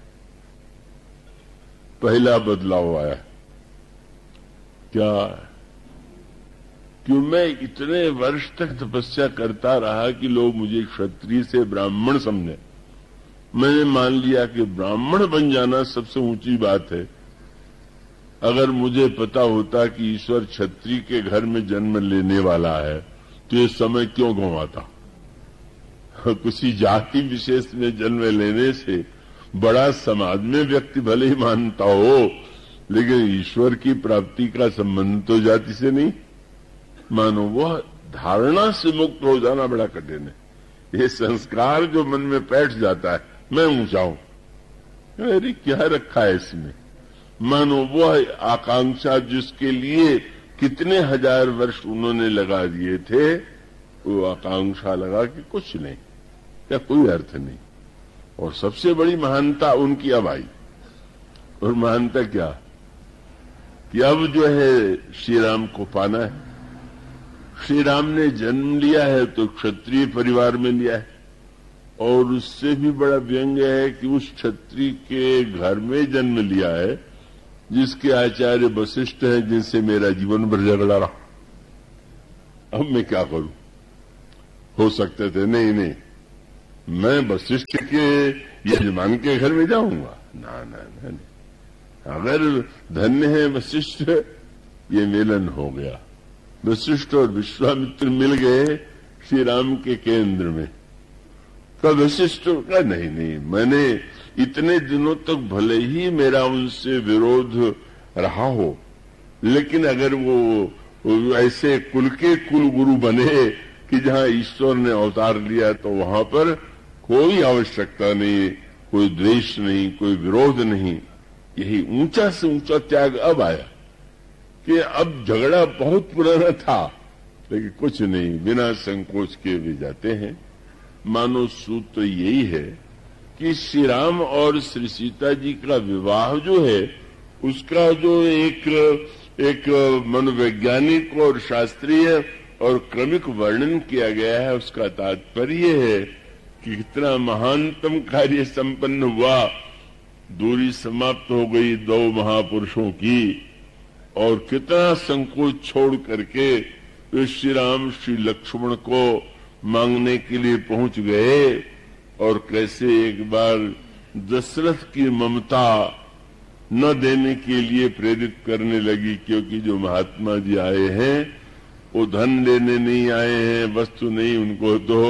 पहला बदलाव आया क्या? क्यों मैं इतने वर्ष तक तपस्या करता रहा कि लोग मुझे क्षत्रिय से ब्राह्मण समझे। मैंने मान लिया कि ब्राह्मण बन जाना सबसे ऊंची बात है। अगर मुझे पता होता कि ईश्वर क्षत्रिय के घर में जन्म लेने वाला है तो ये समय क्यों गंवाता। किसी जाति विशेष में जन्म लेने से बड़ा समाज में व्यक्ति भले ही मानता हो, लेकिन ईश्वर की प्राप्ति का संबंध तो जाति से नहीं। मानो वह धारणा से मुक्त हो जाना बड़ा कठिन है। ये संस्कार जो मन में बैठ जाता है मैं ऊंचा हूं, अरे क्या रखा है इसमें। मानो वह आकांक्षा जिसके लिए कितने हजार वर्ष उन्होंने लगा दिए थे, वो आकांक्षा लगा कि कुछ नहीं, या कोई अर्थ नहीं। और सबसे बड़ी महानता उनकी अब आई। और महानता क्या कि अब जो है श्री राम को पाना है। श्री राम ने जन्म लिया है तो क्षत्रिय परिवार में लिया है। और उससे भी बड़ा व्यंग्य है कि उस क्षत्रिय के घर में जन्म लिया है जिसके आचार्य वशिष्ठ हैं, जिनसे मेरा जीवन भर झगड़ा रहा। अब मैं क्या करूं। हो सकते थे नहीं नहीं मैं वशिष्ठ के यजमान के घर में जाऊंगा, ना ना ना, ना। अगर धन्य है वशिष्ठ, ये मिलन हो गया। वशिष्ठ और विश्वामित्र मिल गए श्री राम के केंद्र में। तो वशिष्ठ का नहीं नहीं, मैंने इतने दिनों तक भले ही मेरा उनसे विरोध रहा हो, लेकिन अगर वो ऐसे कुल के कुल गुरु बने कि जहां ईश्वर ने अवतार लिया तो वहां पर कोई आवश्यकता नहीं, कोई द्वेष नहीं, कोई विरोध नहीं। यही ऊंचा से ऊंचा त्याग अब आया कि अब झगड़ा बहुत पुराना था, लेकिन कुछ नहीं, बिना संकोच के भी जाते हैं। मानो सूत्र यही है कि श्री राम और श्री सीता जी का विवाह जो है उसका जो एक मनोवैज्ञानिक और शास्त्रीय और क्रमिक वर्णन किया गया है, उसका तात्पर्य है कि कितना महानतम कार्य संपन्न हुआ। दूरी समाप्त हो गई दो महापुरुषों की, और कितना संकोच छोड़ करके श्री राम श्री लक्ष्मण को मांगने के लिए पहुंच गए। और कैसे एक बार दशरथ की ममता न देने के लिए प्रेरित करने लगी, क्योंकि जो महात्मा जी आए हैं वो धन लेने नहीं आए हैं, वस्तु नहीं, उनको तो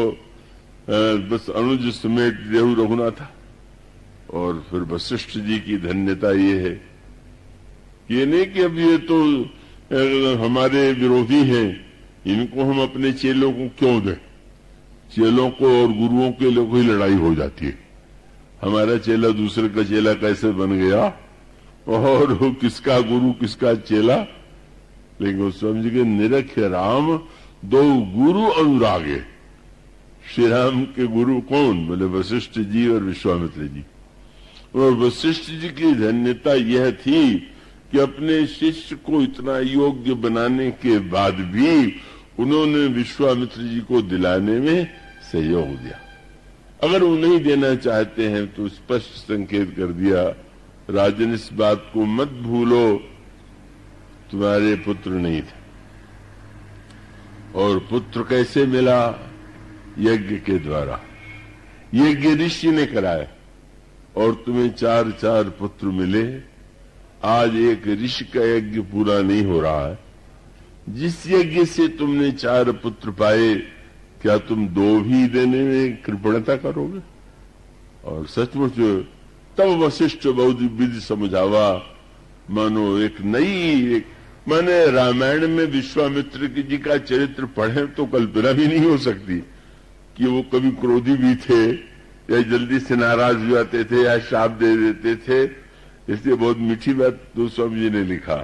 बस अनुज समेत देहु रघुना था। और फिर वशिष्ठ जी की धन्यता ये है, ये नहीं कि अब ये तो हमारे विरोधी हैं, इनको हम अपने चेलों को क्यों दें। चेलों को और गुरुओं के लोगों की लड़ाई हो जाती है। हमारा चेला दूसरे का चेला कैसे बन गया और वो किसका गुरु किसका चेला। लेकिन वो समझ गए निरख राम दो गुरु अनुरागे। श्री राम के गुरु कौन? बोले वशिष्ठ जी और विश्वामित्र जी। और वशिष्ठ जी की धन्यता यह थी कि अपने शिष्य को इतना योग्य बनाने के बाद भी उन्होंने विश्वामित्र जी को दिलाने में सहयोग दिया। अगर वो नहीं देना चाहते हैं तो स्पष्ट संकेत कर दिया, राजन इस बात को मत भूलो, तुम्हारे पुत्र नहीं थे। और पुत्र कैसे मिला? यज्ञ के द्वारा। यज्ञ ऋषि ने कराया और तुम्हें 4 पुत्र मिले। आज एक ऋषि का यज्ञ पूरा नहीं हो रहा है। जिस यज्ञ से तुमने 4 पुत्र पाए, क्या तुम 2 भी देने में कृपणता करोगे? और सचमुच तब वशिष्ठ बहुत विधि समझावा, मानो एक नई माने रामायण में विश्वामित्र जी का चरित्र पढ़े तो कल्पना भी नहीं हो सकती कि वो कभी क्रोधी भी थे या जल्दी से नाराज हो जाते थे या शाप दे देते थे। इसलिए बहुत मीठी बात गोस्वामी जी ने लिखा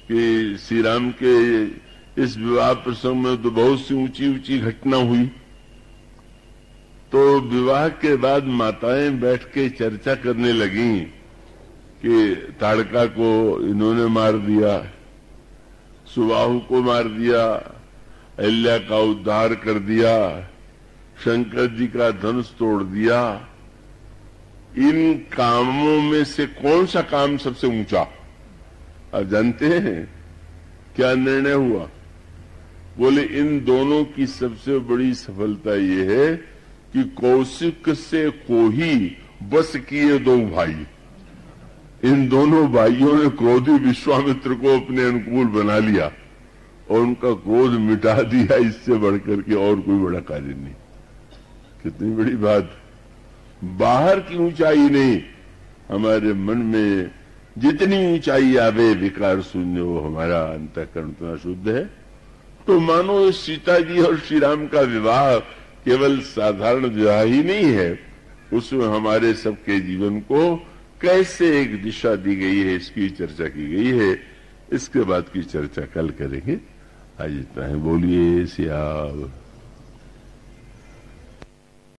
कि श्री राम के इस विवाह प्रसंग में तो बहुत सी ऊंची ऊंची घटना हुई। तो विवाह के बाद माताएं बैठ के चर्चा करने लगी कि ताड़का को इन्होंने मार दिया, सुबाहु को मार दिया, अहिल्या का उद्धार कर दिया, शंकर जी का धनुष तोड़ दिया। इन कामों में से कौन सा काम सबसे ऊंचा? आप जानते हैं क्या निर्णय हुआ? बोले इन दोनों की सबसे बड़ी सफलता ये है कि कौशिक से को ही बस किए 2 भाई। इन दोनों भाइयों ने क्रोधी विश्वामित्र को अपने अनुकूल बना लिया और उनका क्रोध मिटा दिया। इससे बढ़कर के और कोई बड़ा कार्य नहीं। कितनी बड़ी बात! बाहर की ऊंचाई नहीं, हमारे मन में जितनी ऊंचाई आवे विकार शून्य हो, हमारा अंतःकरण उतना शुद्ध है। तो मानो सीता जी और श्री राम का विवाह केवल साधारण विवाह ही नहीं है, उसमें हमारे सबके जीवन को कैसे एक दिशा दी गई है इसकी चर्चा की गई है। इसके बाद की चर्चा कल करेंगे। आज इतना है। बोलिए सिया